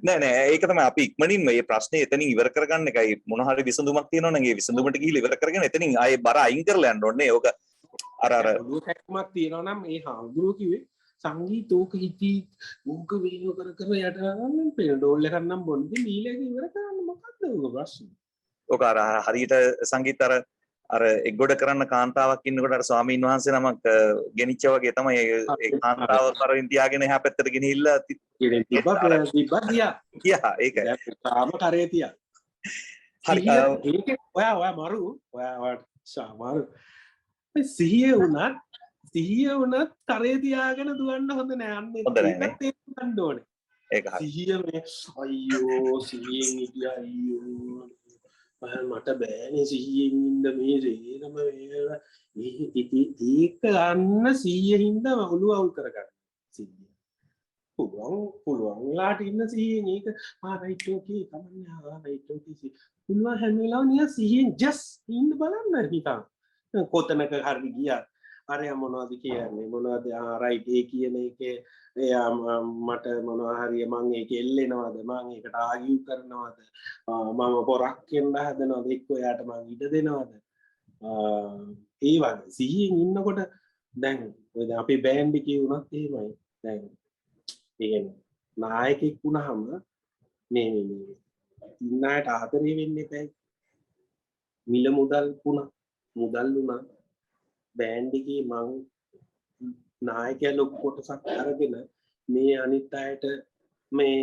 නෑ ඒක තමයි අපි ඉක්මනින් මේ ප්‍රශ්නේ එතනින් ඉවර කරගන්න එකයි මොන හරි විසඳුමක් තියෙනවා නම් ඒ විසඳුමට ගිහිල්ලා ඉවර කරගෙන එතනින් ආයේ බර අයින් කරලා යන්න ඕනේ. ඕක අර හැක්මක් තියෙනවා නම් මේ හාමුදුරුවෝ කිව්වේ සංගීතෝක හිටි මුග්ග වේව කර කර යට ගන්න පේන ඩෝල් එකක් නම් බොන්නේ මීලේක ඉවර කරන්න මොකක්ද උග ප්‍රශ්නේ. ඕක අර හරියට සංගීත අර එක්ගොඩ කරන්න කාන්තාවක් ඉන්නකොට අර ස්වාමීන් වහන්සේ නමක් ගෙනිච්ච වගේ තමයි ඒ කාන්තාව කරමින් තියාගෙන එහා පැත්තට ගෙනහිල්ලා ගියා ඒක තාම කරේ තියා හරි ඒක ඔයා මරු සාමාරු සිහිය වුණත් කරේ තියාගෙන දුවන්න හොඳ නෑ අන්න ඒකත් තේරුම් ඕනේ ඒක හරි සිහිය මේ අයියෝ සිහියෙන් හිටියා අයියෝ මට බෑනේ සිහියෙන් ඉන්න මේ රේරම වේලා ඒක ගන්න 100 හින්දා ඔළුව අවුල් කරගන්න 100 පුළුවන් ලාට ඉන්න 100න් ඒක රයිට් ඕකේ කමන්නේ රයිට් ඕකේ පුළුවන් හැම වෙලාවෙම නිකන් 100න් ජස්ට් ඉන්න බලන්න හිතා කොතනක හරි ගියා අරයා මොනවද කියන්නේ මොනවද රයිට් ඒ කියන එකේ එයා මට මොනවා හරි මං ඒක එල්ලෙනවද මං ඒකට ආගියු කරනවද මම පොරක් වෙන්න හදනවද එක්ක එයාට මං ඉඩ දෙනවද ඒ වගේ සිහියෙන් ඉන්නකොට දැන් ඔය දැන් අපේ බෑන්ඩ් එකේ වුණත් එහෙමයි දැන් ඒ කියන්නේ නායකයෙක් වුණාම මේ ඉන්න අයට ආදරේ වෙන්න එපා මිල මුදල් වුණා බෑන්ඩ් එකේ මං නායකයා ලොකු කොටසක් අරගෙන මේ අනිත් අයට මේ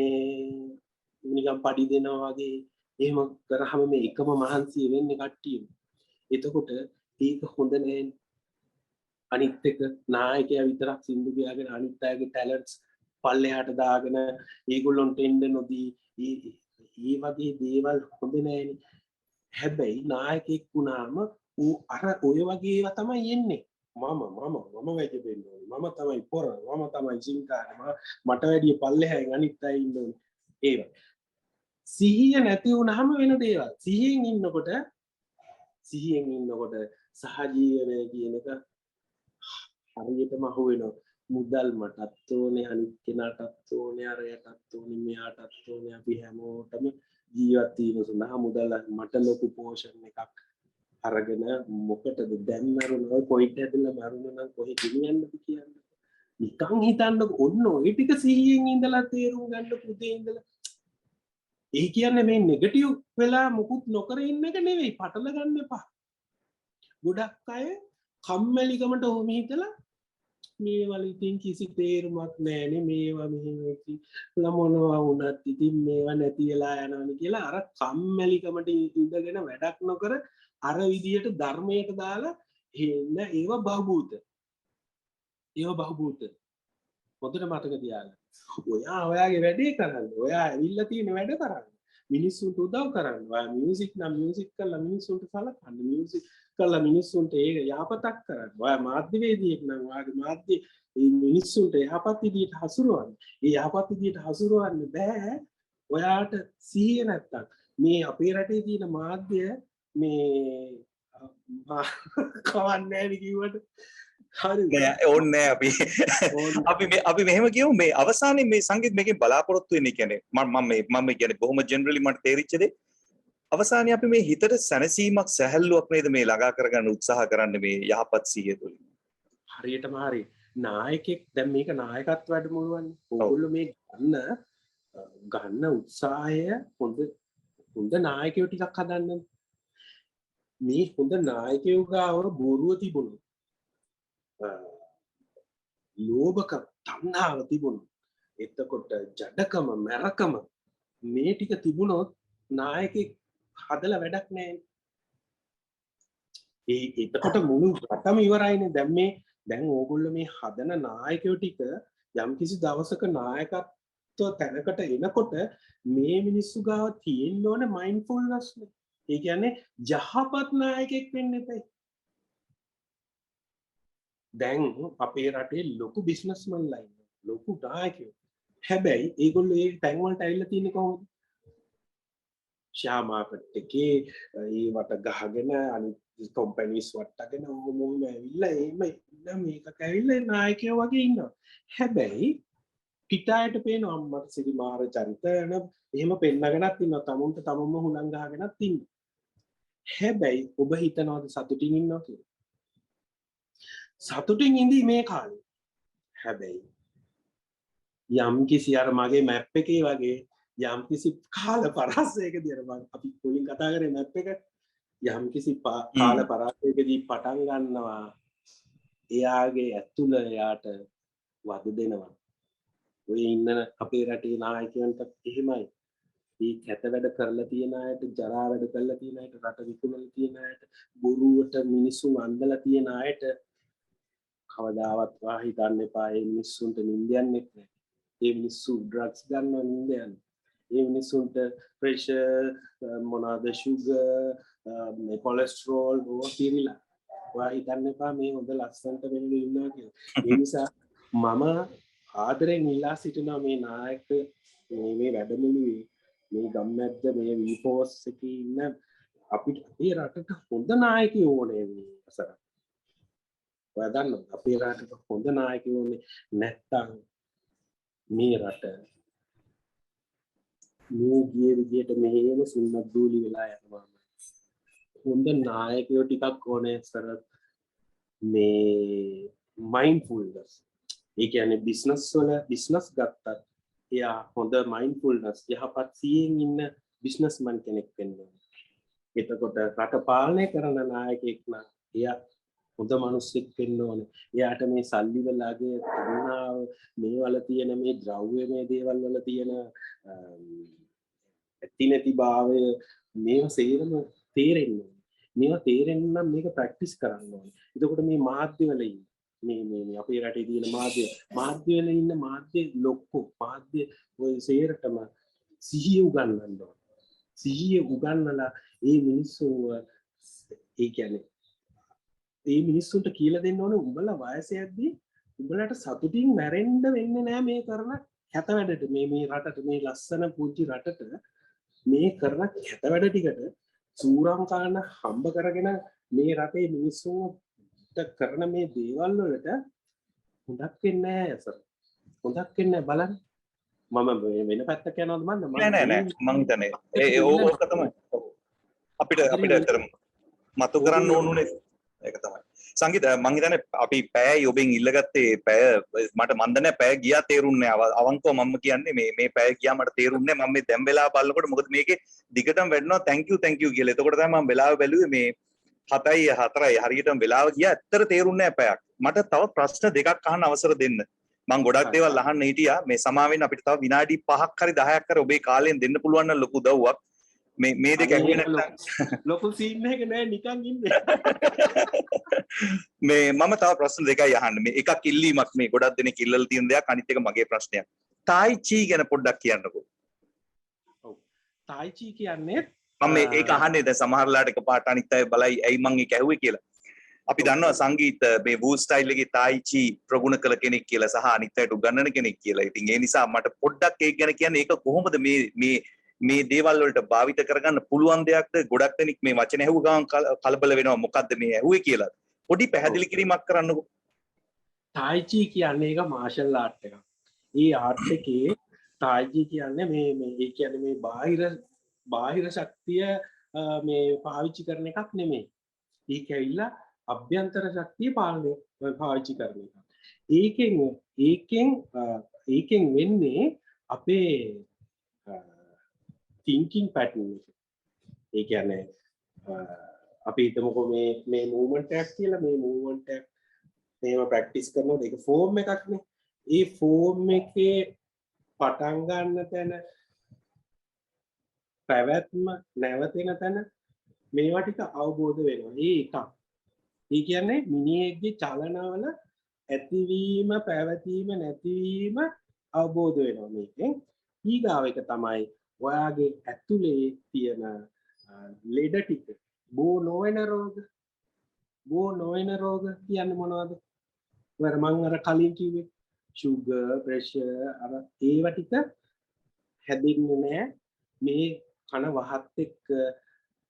නිකන් පඩි දෙනවා වගේ එහෙම කරාම මේ එකම මහන්සිය වෙන්නේ කට්ටියම. එතකොට ඒක හොඳ නෑනේ. අනිත් එක නායකයා විතරක් සින්දු ගියාගෙන අනිත් අයගේ ටැලන්ට්ස් පල්ලෙහාට දාගෙන ඒගොල්ලොන්ට එන්න නොදී ඒ වගේ දේවල් හොඳ නෑනේ. හැබැයි නායකයෙක් වුණාම ඌ අර ඔය වගේ ඒවා තමයි එන්නේ. මම වැජබෙන්න ඕනේ. මම තමයි පොර. මම තමයි සිංකාර. මට වැඩිය පල්ලෙහාෙන් අනිත් අය ඉන්න ඕනේ. ඒ වගේ. සිහිය නැති වුනහම වෙන දේවල්. සිහියෙන් ඉන්නකොට සහජීවනය කියන එක හරියටම අහු වෙනවා. මුදල් මටත් ඕනේ, අනිත් කෙනාටත් ඕනේ, අරයටත් ඕනේ, මෙයාටත් ඕනේ. අපි හැමෝටම ජීවත් වීම සඳහා මුදල් මට ලොකු පෝෂන් එකක් අරගෙන මොකටද දැන් මරුණ ඔය පොයින්ට් ඇදලා මරුණ නම් කොහෙ ගෙනියන්නද කියන්නේ නිකන් හිතන්නකො ඔන්න ඔය ටික 100න් ඉඳලා තේරුම් ගන්න පුතේ ඉඳලා ඒ කියන්නේ මේ නෙගටිව් වෙලා මුකුත් නොකර ඉන්න එක නෙවෙයි පටල ගන්න එපා ගොඩක් අය කම්මැලිකමට ඔහොම හිතලා මේවල ඉතින් කිසි තේරුමක් නැහැනේ මේවා මෙහෙම මොනවා වුණත් ඉතින් මේවා නැති වෙලා යනවානේ කියලා අර කම්මැලිකමට ඉඳගෙන වැඩක් නොකර අර විදියට ධර්මයට දාලා එන්න ඒව බහූත හොඳට මතක තියාගන්න. ඔයාගේ වැඩේ කරන්න. ඔයා ඇවිල්ලා තියෙන වැඩ කරන්න. මිනිස්සුන්ට උදව් කරන්න. ඔයා මියුසික් නම් මියුසික් කරලා මිනිස්සුන්ට සලකන්න. මියුසික් කරලා මිනිස්සුන්ට ඒක යහපතක් කරන්න. ඔයා මාධ්‍යවේදියෙක් නම් ඔයාගේ මාධ්‍ය මේ මිනිස්සුන්ට යහපත් විදියට හසුරවන්න. ඒ යහපත් විදියට හසුරවන්න බෑ. ඔයාට සිහිය නැත්තම් මේ අපේ රටේ තියෙන මාධ්‍ය මේ කවන්නේ කිව්වට හරි ඕනේ අපි මෙහෙම කියමු මේ අවසානයේ මේ සංගීත මේකෙන් බලාපොරොත්තු වෙන්නේ කියන්නේ මම කියන්නේ බොහොම ජෙනරලි මට තේරිච්ච දේ අවසානයේ අපි මේ හිතට සැනසීමක් සැහැල්ලුවක් නේද මේ ළඟා කරගන්න උත්සාහ කරන්නේ මේ යහපත් සිහිය තුලින් හරියටම හරි නායකෙක් දැන් මේක නායකත්ව වැඩමුළුවන්නේ ඕගොල්ලෝ මේ ගන්න උත්සාහය හොඳ නායකයෝ ටිකක් හදන්න මේ හොඳ නායකයෝ ගාව බොරුව තිබුණොත් ලෝභකම තණ්හාව තිබුණොත් එතකොට ජඩකම මරකම මේ ටික තිබුණොත් නායකෙක් හදලා වැඩක් නැහැ එතකොට මුළු රටම ඉවරයිනේ දැන් ඕගොල්ලෝ මේ හදන නායකයෝ ටික යම්කිසි දවසක නායකත්ව තැනකට එනකොට මේ මිනිස්සු ගාව තියෙන්න ඕනේ මයින්ඩ්ෆුල්නස් නේ ඒ කියන්නේ යහපත් නායකයෙක් වෙන්න එපයි. දැන් අපේ රටේ ලොකු බිස්නස්මන්ලා ඉන්නවා. ලොකු නායකයෝ. හැබැයි ඒගොල්ලෝ ඒ තැන් වලට ඇවිල්ලා තියෙන්නේ කොහොමද? ෂාමාපට් එකේ ඒවට ගහගෙන අනිත් කම්පැනිස් වට්ටගෙන ඕමෝම ඇවිල්ලා එහෙම මේක කැවිල්ලා නායකයෝ වගේ ඉන්නවා. හැබැයි පිටායට පේනවා අම්මට සිරිමාර චරිත යන එහෙම පෙන්නගෙනත් ඉන්නවා තමුන්ට තමුන්ම හුලං ගහගෙනත් ඉන්නවා. හැබැයි ඔබ හිතනවාද සතුටින් ඉන්නවා කියලා? සතුටින් ඉඳී මේ කාලේ. හැබැයි යම් කිසි අර මගේ මැප් එකේ වගේ යම් කිසි කාල පරාසයකදී අර අපි මුලින් කතා කරේ මැප් එක යම් කිසි කාල පරාසයකදී පටන් ගන්නවා එයාගේ ඇතුළ එයාට වද දෙනවා. ඔය ඉන්න අපේ රටේ නායකයන්ට එහෙමයි. මේ කැත වැඩ කරලා තියෙන අයට, ජරා වැඩ කරලා තියෙන අයට, රට විකුණලා තියෙන අයට, බොරුවට මිනිස්සුන් අන්දලා තියෙන අයට කවදාවත් වා හිතන්න එපා මේ මිනිස්සුන්ට නිින්ද යන්නේ නැහැ. මේ මිනිස්සු ඩ්‍රග්ස් ගන්නවා නිින්ද යන්නේ. මේ මිනිස්සුන්ට ප්‍රෙෂර් මොනවාද ෂුගර් මේ කොලෙස්ටරෝල් ඕවා පිරීලා. වා හිතන්න එපා මේ හොඳ ලස්සනට වෙන්න ඉන්නවා කියලා. ඒ නිසා මම ආදරෙන් ඉල්ලා සිටිනවා මේ නායක මේ වැඩමුළුවේ මේ ගම්මැද්ද මේ වීපෝස් එකේ ඉන්න අපිට අපේ රටට හොඳ නායකයෝ ඕනේ මේ අසර. ඔයා දන්නවද අපේ රටට හොඳ නායකයෝ ඕනේ නැත්තම් මේ රට මේ ගිය විදියට මෙහෙම සුන්නත් දූලි වෙලා යනවා. හොඳ නායකයෝ ටිකක් ඕනේ අසර මේ මයින්ඩ්ෆුල්නස්. ඒ කියන්නේ බිස්නස් ගත්තත් එයා හොඳ මයින්ඩ්ෆුල්නස් යහපත් සිහියෙන් ඉන්න බිස්නස්මන් කෙනෙක් වෙන්න ඕනේ. එතකොට රට පාලනය කරන නායකයෙක් නම් එයා හොඳ මිනිස්සෙක් වෙන්න ඕනේ. එයාට මේ සල්ලි වලගේ තණ්හාව මේවල තියෙන මේ ද්‍රව්‍යමය දේවල් වල තියෙන ඇති නැති භාවය මේව සේරම තේරෙන්න ඕනේ. මේවා තේරෙන්න නම් මේක ප්‍රැක්ටිස් කරන්න ඕනේ. එතකොට මේ මාධ්‍යවල ඉන්න මේ අපේ රටේ තියෙන මාධ්‍යවල ඉන්න මාධ්‍ය ලොක්කෝ මාධ්‍ය ඔය සේරටම සිහිය උගන්වන්න ඕන. සිහිය උගන්වලා ඒ මිනිස්සුව ඒ කියන්නේ ඒ මිනිස්සුන්ට කියලා දෙන්න ඕනේ උඹලා වයස යද්දී උඹලට සතුටින් මැරෙන්න වෙන්නේ නැහැ මේ කරන කැත වැඩට මේ රටට මේ ලස්සන පුංචි රටට මේ කරන කැත වැඩ ටිකට සූරම් කාන හම්බ කරගෙන මේ රටේ මිනිස්සුන්ට කරන මේ දේවල් වලට හොඳක් වෙන්නේ නැහැ අසර. හොඳක් වෙන්නේ බලන්න. මම වෙන පැත්තක යනවද මන්ද? නෑ මං හිතන්නේ ඕක තමයි. අපිට ඇත්තටම මතු කරන්න ඕනුනේ ඒක තමයි. සංගීත මං හිතන්නේ අපි පැයයි ඔබෙන් ඉල්ලගත්තේ පැය මට මන්දනේ පැය ගියා තේරුන්නේ නැහැ. අවංකව මම කියන්නේ මේ පැය ගියා මට තේරුන්නේ නැහැ. මම මේ දැන් වෙලාව බලනකොට මොකද මේකේ දිගටම වැඩනවා thank you කියලා. එතකොට තමයි මම වෙලාව බැලුවේ මේ 7:04 හරියටම වෙලාව ගියා. ඇත්තට තේරුන්නේ නැහැ පැයක්. මට තව ප්‍රශ්න දෙකක් අහන්න අවසර දෙන්න. මම ගොඩක් දේවල් අහන්න හිටියා. මේ සමාවෙන්න අපිට තව විනාඩි 5ක් හරි 10ක් හරි ඔබේ කාලයෙන් දෙන්න පුළුවන් නම් ලොකු උදව්වක්. මේ දෙක ඇහුවේ නැත්නම් ලොකු සීන් එකක නෑ නිකන් ඉන්නේ. මේ මම තව ප්‍රශ්න දෙකයි අහන්න. මේ එකක් ඉල්ලීමක් මේ ගොඩක් දෙනෙක් ඉල්ලලා තියෙන දෙයක් අනිත් එක මගේ ප්‍රශ්නයක්. තායි චී ගැන පොඩ්ඩක් කියන්නකෝ. ඔව්. තායි චී කියන්නේ මම මේක අහන්නේ දැන් සමහරලාට එකපාරට අනිත් අය බලයි ඇයි මං ඒක ඇහුවේ කියලා. අපි දන්නවා සංගීත මේ වූ ස්ටයිල් එකේ තායි චී ප්‍රගුණ කළ කෙනෙක් කියලා සහ අනිත් අයට උගන්වන කෙනෙක් කියලා. ඉතින් ඒ නිසා මට පොඩ්ඩක් ඒක ගැන කියන්න. ඒක කොහොමද මේ දේවල් වලට භාවිත කරගන්න පුළුවන් දෙයක්ද? ගොඩක් දෙනෙක් මේ වචන ඇහුව ගමන් කලබල වෙනවා. මොකද්ද මේ ඇහුවේ කියලා. පොඩි පැහැදිලි කිරීමක් කරන්නකෝ. තායි චී කියන්නේ ඒක මාෂල් ආර්ට් එකක්. ඒ ආර්ට් එකේ තායි චී කියන්නේ මේ ඒ කියන්නේ මේ බාහිර ශක්තිය මේ පාවිච්චි කරන එකක් නෙමෙයි. ඒක ඇවිල්ලා අභ්‍යන්තර ශක්තිය පාලනය පාවිච්චි කරන එක. ඒකෙන් වෙන්නේ අපේ thinking pattern එක. ඒ කියන්නේ අපි හිතමුකෝ මේ movement එකක් කියලා මේ movement එක මේව ප්‍රැක්ටිස් කරනකොට ඒක ෆෝම් එකක් නේ. ඒ ෆෝම් එකේ පටන් ගන්න තැන පැවැත්ම නැවතෙන තැන මේවා ටික අවබෝධ වෙනවා. ඒ එකක්. ඒ කියන්නේ මිනිහෙක්ගේ චලනවල ඇතිවීම පැවතීම නැතිවීම අවබෝධ වෙනවා මේකෙන්. ඊගාව එක තමයි ඔයාගේ ඇතුලේ තියෙන ලෙඩ ටික බෝ නොවන රෝග කියන්නේ මොනවද? මම අර කලින් කිව්වේ sugar pressure අර ඒව ටික හැදෙන්නේ නැහැ මේ කන වහත් එක්ක.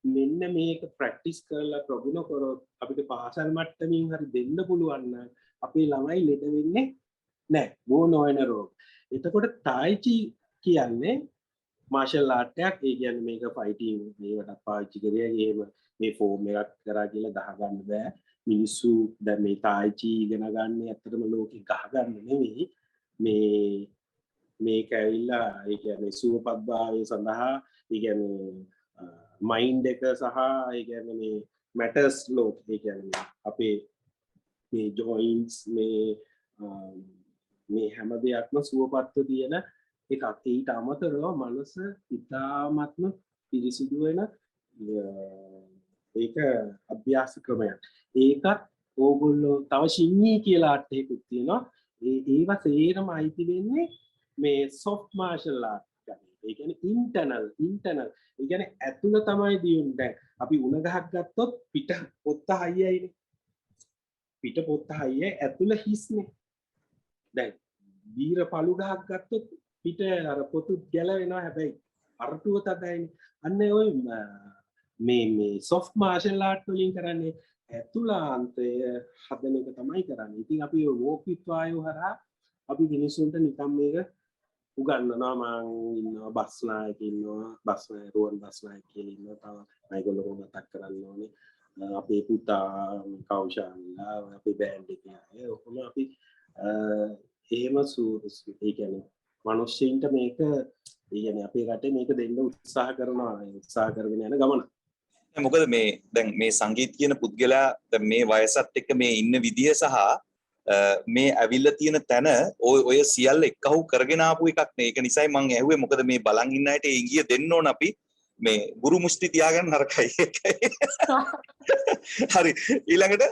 මෙන්න මේක ප්‍රැක්ටිස් කරලා ප්‍රගුණ කරොත් අපිට පාසල් මට්ටමින් හරි දෙන්න පුළුවන් නම් අපේ ළමයි ලෙඩ වෙන්නේ නැහැ. බෝ නොවන රෝග. එතකොට තායිචි කියන්නේ මාර්ෂල් ආර්ට් එකක්. ඒ කියන්නේ මේක ෆයිටින් මේකට පාවිච්චි කරේ. එහෙම මේ ෆෝම් එකක් කරා කියලා ගහ ගන්න බෑ. මිනිස්සු දැන් මේ තායිචි ඉගෙන ගන්න ඇත්තටම ලෝකේ ගහ ගන්න නෙමෙයි. මේක ඇවිල්ලා ඒ කියන්නේ සුවපත්භාවය සඳහා ඒ කියන්නේ මයින්ඩ් එක සහ ඒ කියන්නේ මේ මැටර්ස් ලෝක ඒ කියන්නේ අපේ මේ ජොයින්ට්ස් මේ හැම දෙයක්ම සුවපත්ව තියෙන එකක්. ඊට අමතරව මනස ඉතාමත්ම පිරිසිදු වෙන ඒක අභ්‍යාස ක්‍රමයක්. ඒකත් ඕගොල්ලෝ තව ශින්‍යී කියලා ආර්ට් එකකුත් තියෙනවා. ඒවා සේරම අයිති වෙන්නේ මේ soft martial art ගන්නේ. ඒ කියන්නේ internal ඒ කියන්නේ ඇතුළ තමයි දියුනේ. දැන් අපි උණ ගහක් ගත්තොත් පිට පොත්ත හයියයිනේ. පිට පොත්ත හයියයි ඇතුළ හිස්නේ. දැන් වීර පළු ගහක් ගත්තොත් පිට අර පොතු ගැලවෙනවා. හැබැයි අරටුව තදයිනේ. අන්න ඔය මේ soft martial art වලින් කරන්නේ ඇතුළාන්තය හදන එක තමයි කරන්නේ. ඉතින් අපි walk with vayu හරහා අපි මිනිස්සුන්ට නිකම් මේක උගන්වනවා. මම ඉන්නවා බස්නායක ඉන්නවා රුවන් බස්නායක කියලා ඉන්නවා. තව මේගොල්ලෝ මතක් කරන්න ඕනේ. අපේ පුතා කෞශාල්ලා අපේ බෑන්ඩ් එකේ අය ඔක්කොම අපි එහෙම ඒ කියන්නේ මිනිස්සුන්ට මේක ඒ කියන්නේ අපේ රටේ මේක දෙන්න උත්සාහ කරගෙන යන ගමන. මොකද මේ දැන් මේ සංගීත කියන පුද්ගලයා දැන් මේ වයසත් එක්ක මේ ඉන්න විදිය සහ මේ ඇවිල්ලා තියෙන තැන ඔය සියල්ල එක්කහු කරගෙන ආපු එකක් නේ. ඒක නිසායි මම ඇහුවේ මොකද මේ බලන් ඉන්න අයට ඒ ඉංගිය දෙන්න ඕන අපි මේ ගුරු මුස්ටි තියාගන්න නරකයි ඒකයි. හරි ඊළඟට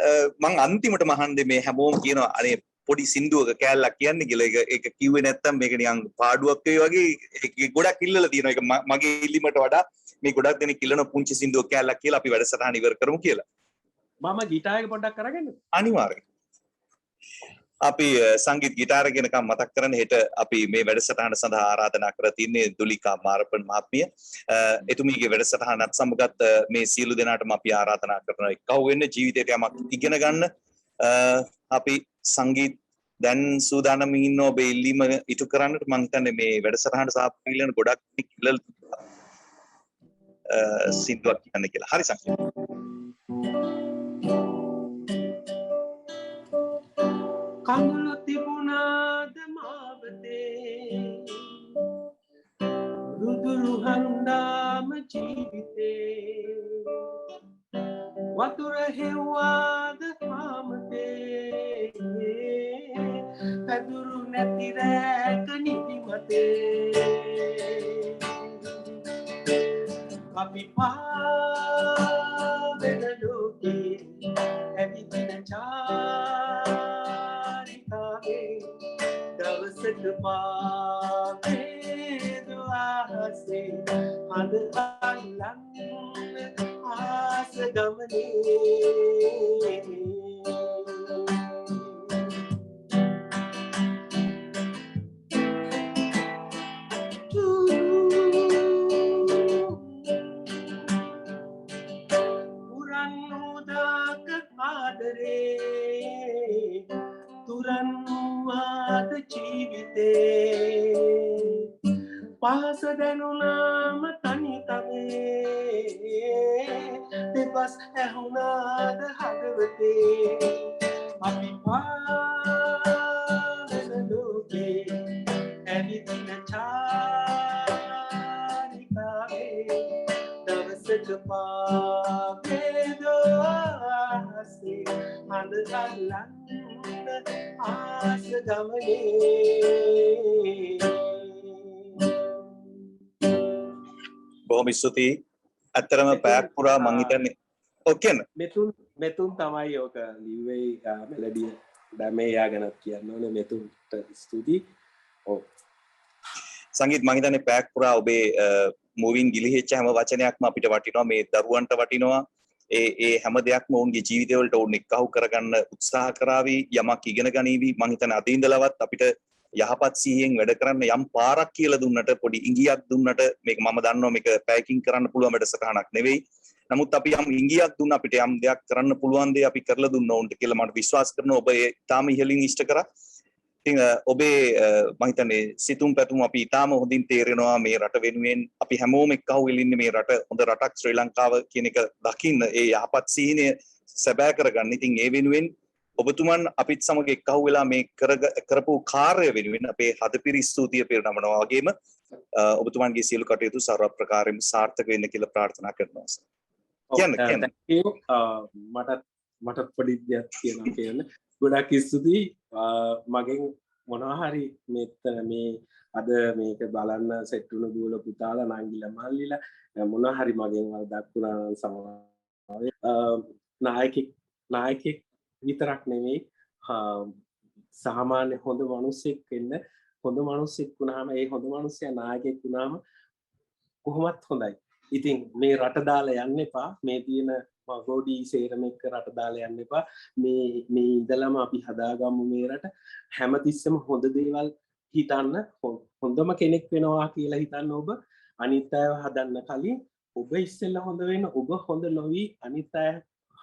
මම අන්තිමටම අහන්නේ මේ හැමෝම කියනවා අනේ පොඩි සින්දුවක කෑල්ලක් කියන්නේ කියලා. ඒක කිව්වේ නැත්තම් මේක නිකන් පාඩුවක් වගේ ඒක ගොඩක් ඉල්ලලා තියෙනවා. ඒක මගේ ඉල්ලීමට වඩා මේ ගොඩක් දෙනෙක් ඉල්ලන පුංචි සින්දුවක් කෑල්ලක් කියලා අපි වැඩසටහන ඉවර කරමු කියලා. මම ගිටාර් එක පොඩ්ඩක් කරගෙන අනිවාර්යයෙන් අපි සංගීත ගිටාර ගැනකම් මතක් කරන්න හෙට අපි මේ වැඩසටහන සඳහා ආරාධනා කර තින්නේ දුලිකා මාරපන් මහත්මිය. එතුමියගේ වැඩසටහනත් සමගත් මේ සියලු දෙනාටම අපි ආරාධනා කරනවා එක්කව වෙන්න ජීවිතයට යමක් ඉගෙන ගන්න. අපි සංගීත දැන් සූදානම් ඉන්න ඔබ ඉල්ලීම ඉටු කරන්නට මම හිතන්නේ මේ වැඩසටහනට සහභාගී ගොඩක් ඉල්ලලා සින්දුවක් කියන්න කියලා. හරි සංගීත. කඳුළු තිබුණාද මාවතේ රුදුරු හඳාම ජීවිතේ වතුර හෙව්වාද මාමතේ පැදුරු නැති රැක නිදිමතේ අපි පාවෙන ලෝකේ ඇවිදින දවසක පාවේ දුආසේ හඳ අල්ලන්න ආස ගමනේ පුරන් උදාක ආදරේ තුරන් වාද ජීවිතේ පහස දැනුනාම තනිකමේ දෙපස් ඇහුණාද හදවතේ අපි පාවෙන ලෝකේ ඇවිදින චාරිකාවේ දවසක පාවේ දෝසේ හඳ අල්ලන්න ආස ගමනේ. බොහොම ස්තුතියි. ඇත්තරම පැයක් පුරා මං හිතන්නේ ඔකෙන් මෙතුන් තමයි ඕක ලිව්වේ මෙලඩිය ඩැමේයා ගැනත් කියන්න ඕනේ. මෙතුන්ට ස්තුතියි. ඔව් සංගීත මං හිතන්නේ පැයක් පුරා ඔබේ මූවින් ගිලිහෙච්ච හැම වචනයක්ම අපිට වටිනවා. මේ දරුවන්ට වටිනවා. ඒ හැම දෙයක්ම ඔවුන්ගේ ජීවිතවලට ඔවුන් එක්කහු කරගන්න උත්සාහ කරાવી යමක් ඉගෙන ගනීවි. මං හිතන්නේ අද ඉඳලවත් අපිට යහපත් සිහියෙන් වැඩ කරන්න යම් පාරක් කියලා දුන්නට පොඩි ඉඟියක් දුන්නට මේක මම දන්නවා මේක පැකින් කරන්න පුළුවන් වැඩසටහනක් නෙවෙයි. නමුත් අපි යම් ඉඟියක් දුන්න අපිට යම් දෙයක් කරන්න පුළුවන් දේ අපි කරලා දුන්න උන්ට කියලා මට විශ්වාස කරනවා. ඔබ ඒ තාම ඉහළින් ඉෂ්ට කරා. ඉතින් ඔබේ මම හිතන්නේ සිතුම් පැතුම් අපි ඊටාම හොඳින් තේරෙනවා මේ රට වෙනුවෙන් අපි හැමෝම එක්කහුව ඉන්නේ මේ රට හොඳ රටක් ශ්‍රී ලංකාව කියන එක දකින්න ඒ යහපත් සීනය සැබෑ කරගන්න. ඉතින් ඒ වෙනුවෙන් ඔබතුමන් අපිත් සමග එක්කහුව වෙලා මේ කරපු කාර්ය වෙනුවෙන් අපේ හදපිරි ස්තුතිය පිරිනමනවා වගේම ඔබතුමන්ගේ සියලු කටයුතු සර්ව ප්‍රකාරයෙන්ම සාර්ථක වෙන්න කියලා ප්‍රාර්ථනා කරනවා. කියන්න. මටත් පොඩි දෙයක් කියන්න ගොඩක් ස්තුතියි. මගෙන් මොනවා හරි මෙතන මේ අද මේක බලන්න සෙට් වුණ දුවල පුතාලා නංගිලා මල්ලිලා මොනවා හරි මගෙන් වරදක් වුණා නම් සමාවෙන්න. නායකෙක් විතරක් නෙවෙයි සාමාන්‍ය හොඳ මිනිස්සෙක් වෙන්න හොඳ මිනිස්සෙක් වුණාම ඒ හොඳ මිනිස්සයා නායකයෙක් වුණාම කොහොමත් හොඳයි. ඉතින් මේ රට දාලා යන්න එපා. මේ තියෙන මගෝඩි සේරම එක්ක රට දාලා යන්න එපා. මේ ඉඳලම අපි හදාගමු මේ රට. හැමතිස්සෙම හොඳ දේවල් හිතන්න, හොඳම කෙනෙක් වෙනවා කියලා හිතන්න. ඔබ අනිත් අයව හදන්න කලින් ඔබ ඉස්සෙල්ලා හොඳ වෙන්න. ඔබ හොඳ නොවි අනිත් අය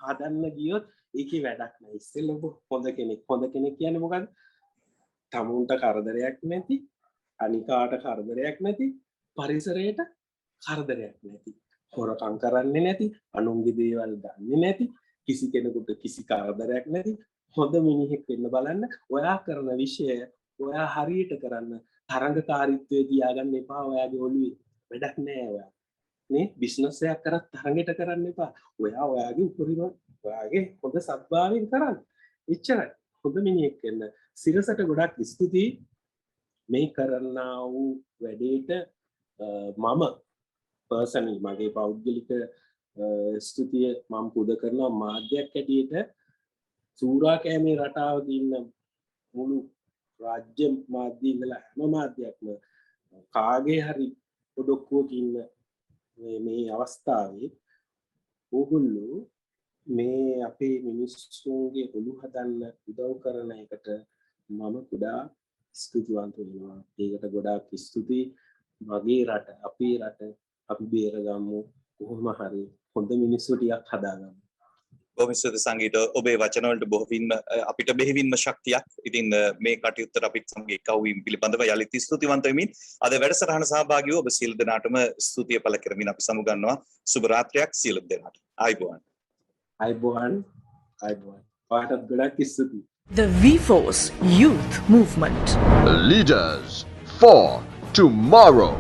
හදන්න ගියොත් ඒකේ වැඩක් නැහැ. ඉස්සෙල්ලා ඔබ හොඳ කෙනෙක්. හොඳ කෙනෙක් කියන්නේ මොකද්ද? තමුන්ට කරදරයක් නැති, අනිකාට කරදරයක් නැති, පරිසරයට කරදරයක් නැති, හොරකම් කරන්නේ නැති, අනුන්ගේ දේවල් ගන්නෙ නැති, කිසි කෙනෙකුට කිසි කරදරයක් නැති හොඳ මිනිහෙක් වෙන්න බලන්න. ඔයා කරන විෂය ඔයා හරියට කරන්න. තරඟකාරීත්වයේ තියාගන්න එපා ඔයාගේ ඔළුවේ. වැඩක් නැහැ ඔයා. නේ බිස්නස් එකක් කරත් තරඟෙට කරන්න එපා. ඔයාගේ උපරිම ඔයාගේ හොඳ සත්භාවයෙන් කරන්න. එච්චරයි. හොඳ මිනිහෙක් වෙන්න. සිරසට ගොඩක් ස්තුතියි මේ කරන්නා වූ වැඩේට. මම පර්සනලි මගේ පෞද්ගලික ස්තුතිය මම පුද කරනවා මාධ්‍යයක් ඇටියට. සූරා කෑමේ රටාවක ඉන්න මුළු රාජ්‍ය මාධ්‍ය ඉඳලා හැම මාධ්‍යයක්ම කාගේ හරි ඔඩොක්කුවක ඉන්න මේ අවස්ථාවේ ඕගොල්ලෝ මේ අපේ මිනිස්සුන්ගේ ඔලු හදන්න උදව් කරන එකට මම කුඩා ස්තුතිවන්ත වෙනවා. ඒකට ගොඩාක් ස්තුතියි. මගේ රට අපේ රට අපි බේරගමු. කොහොම හරි හොඳ මිනිස්සු ටිකක් හදාගමු. බොහොම ස්තුතියි සංගීත. ඔබේ වචන වලට බොහොමින්ම අපිට බෙහෙවින්ම ශක්තියක්. ඉතින් මේ කටයුත්තට අපිට සමග එක්ව වීම පිළිබඳව යලිත් ස්තුතිවන්ත වෙමින් අද වැඩසටහන සහභාගී වූ ඔබ සියලු දෙනාටම ස්තුතිය පළ කරමින් අපි සමුගන්නවා. සුබ රාත්‍රියක් සියලු දෙනාට. ආයුබෝවන්. පාටත් ගොඩක් ස්තුතියි. The V-Force Youth Movement. Leaders for tomorrow.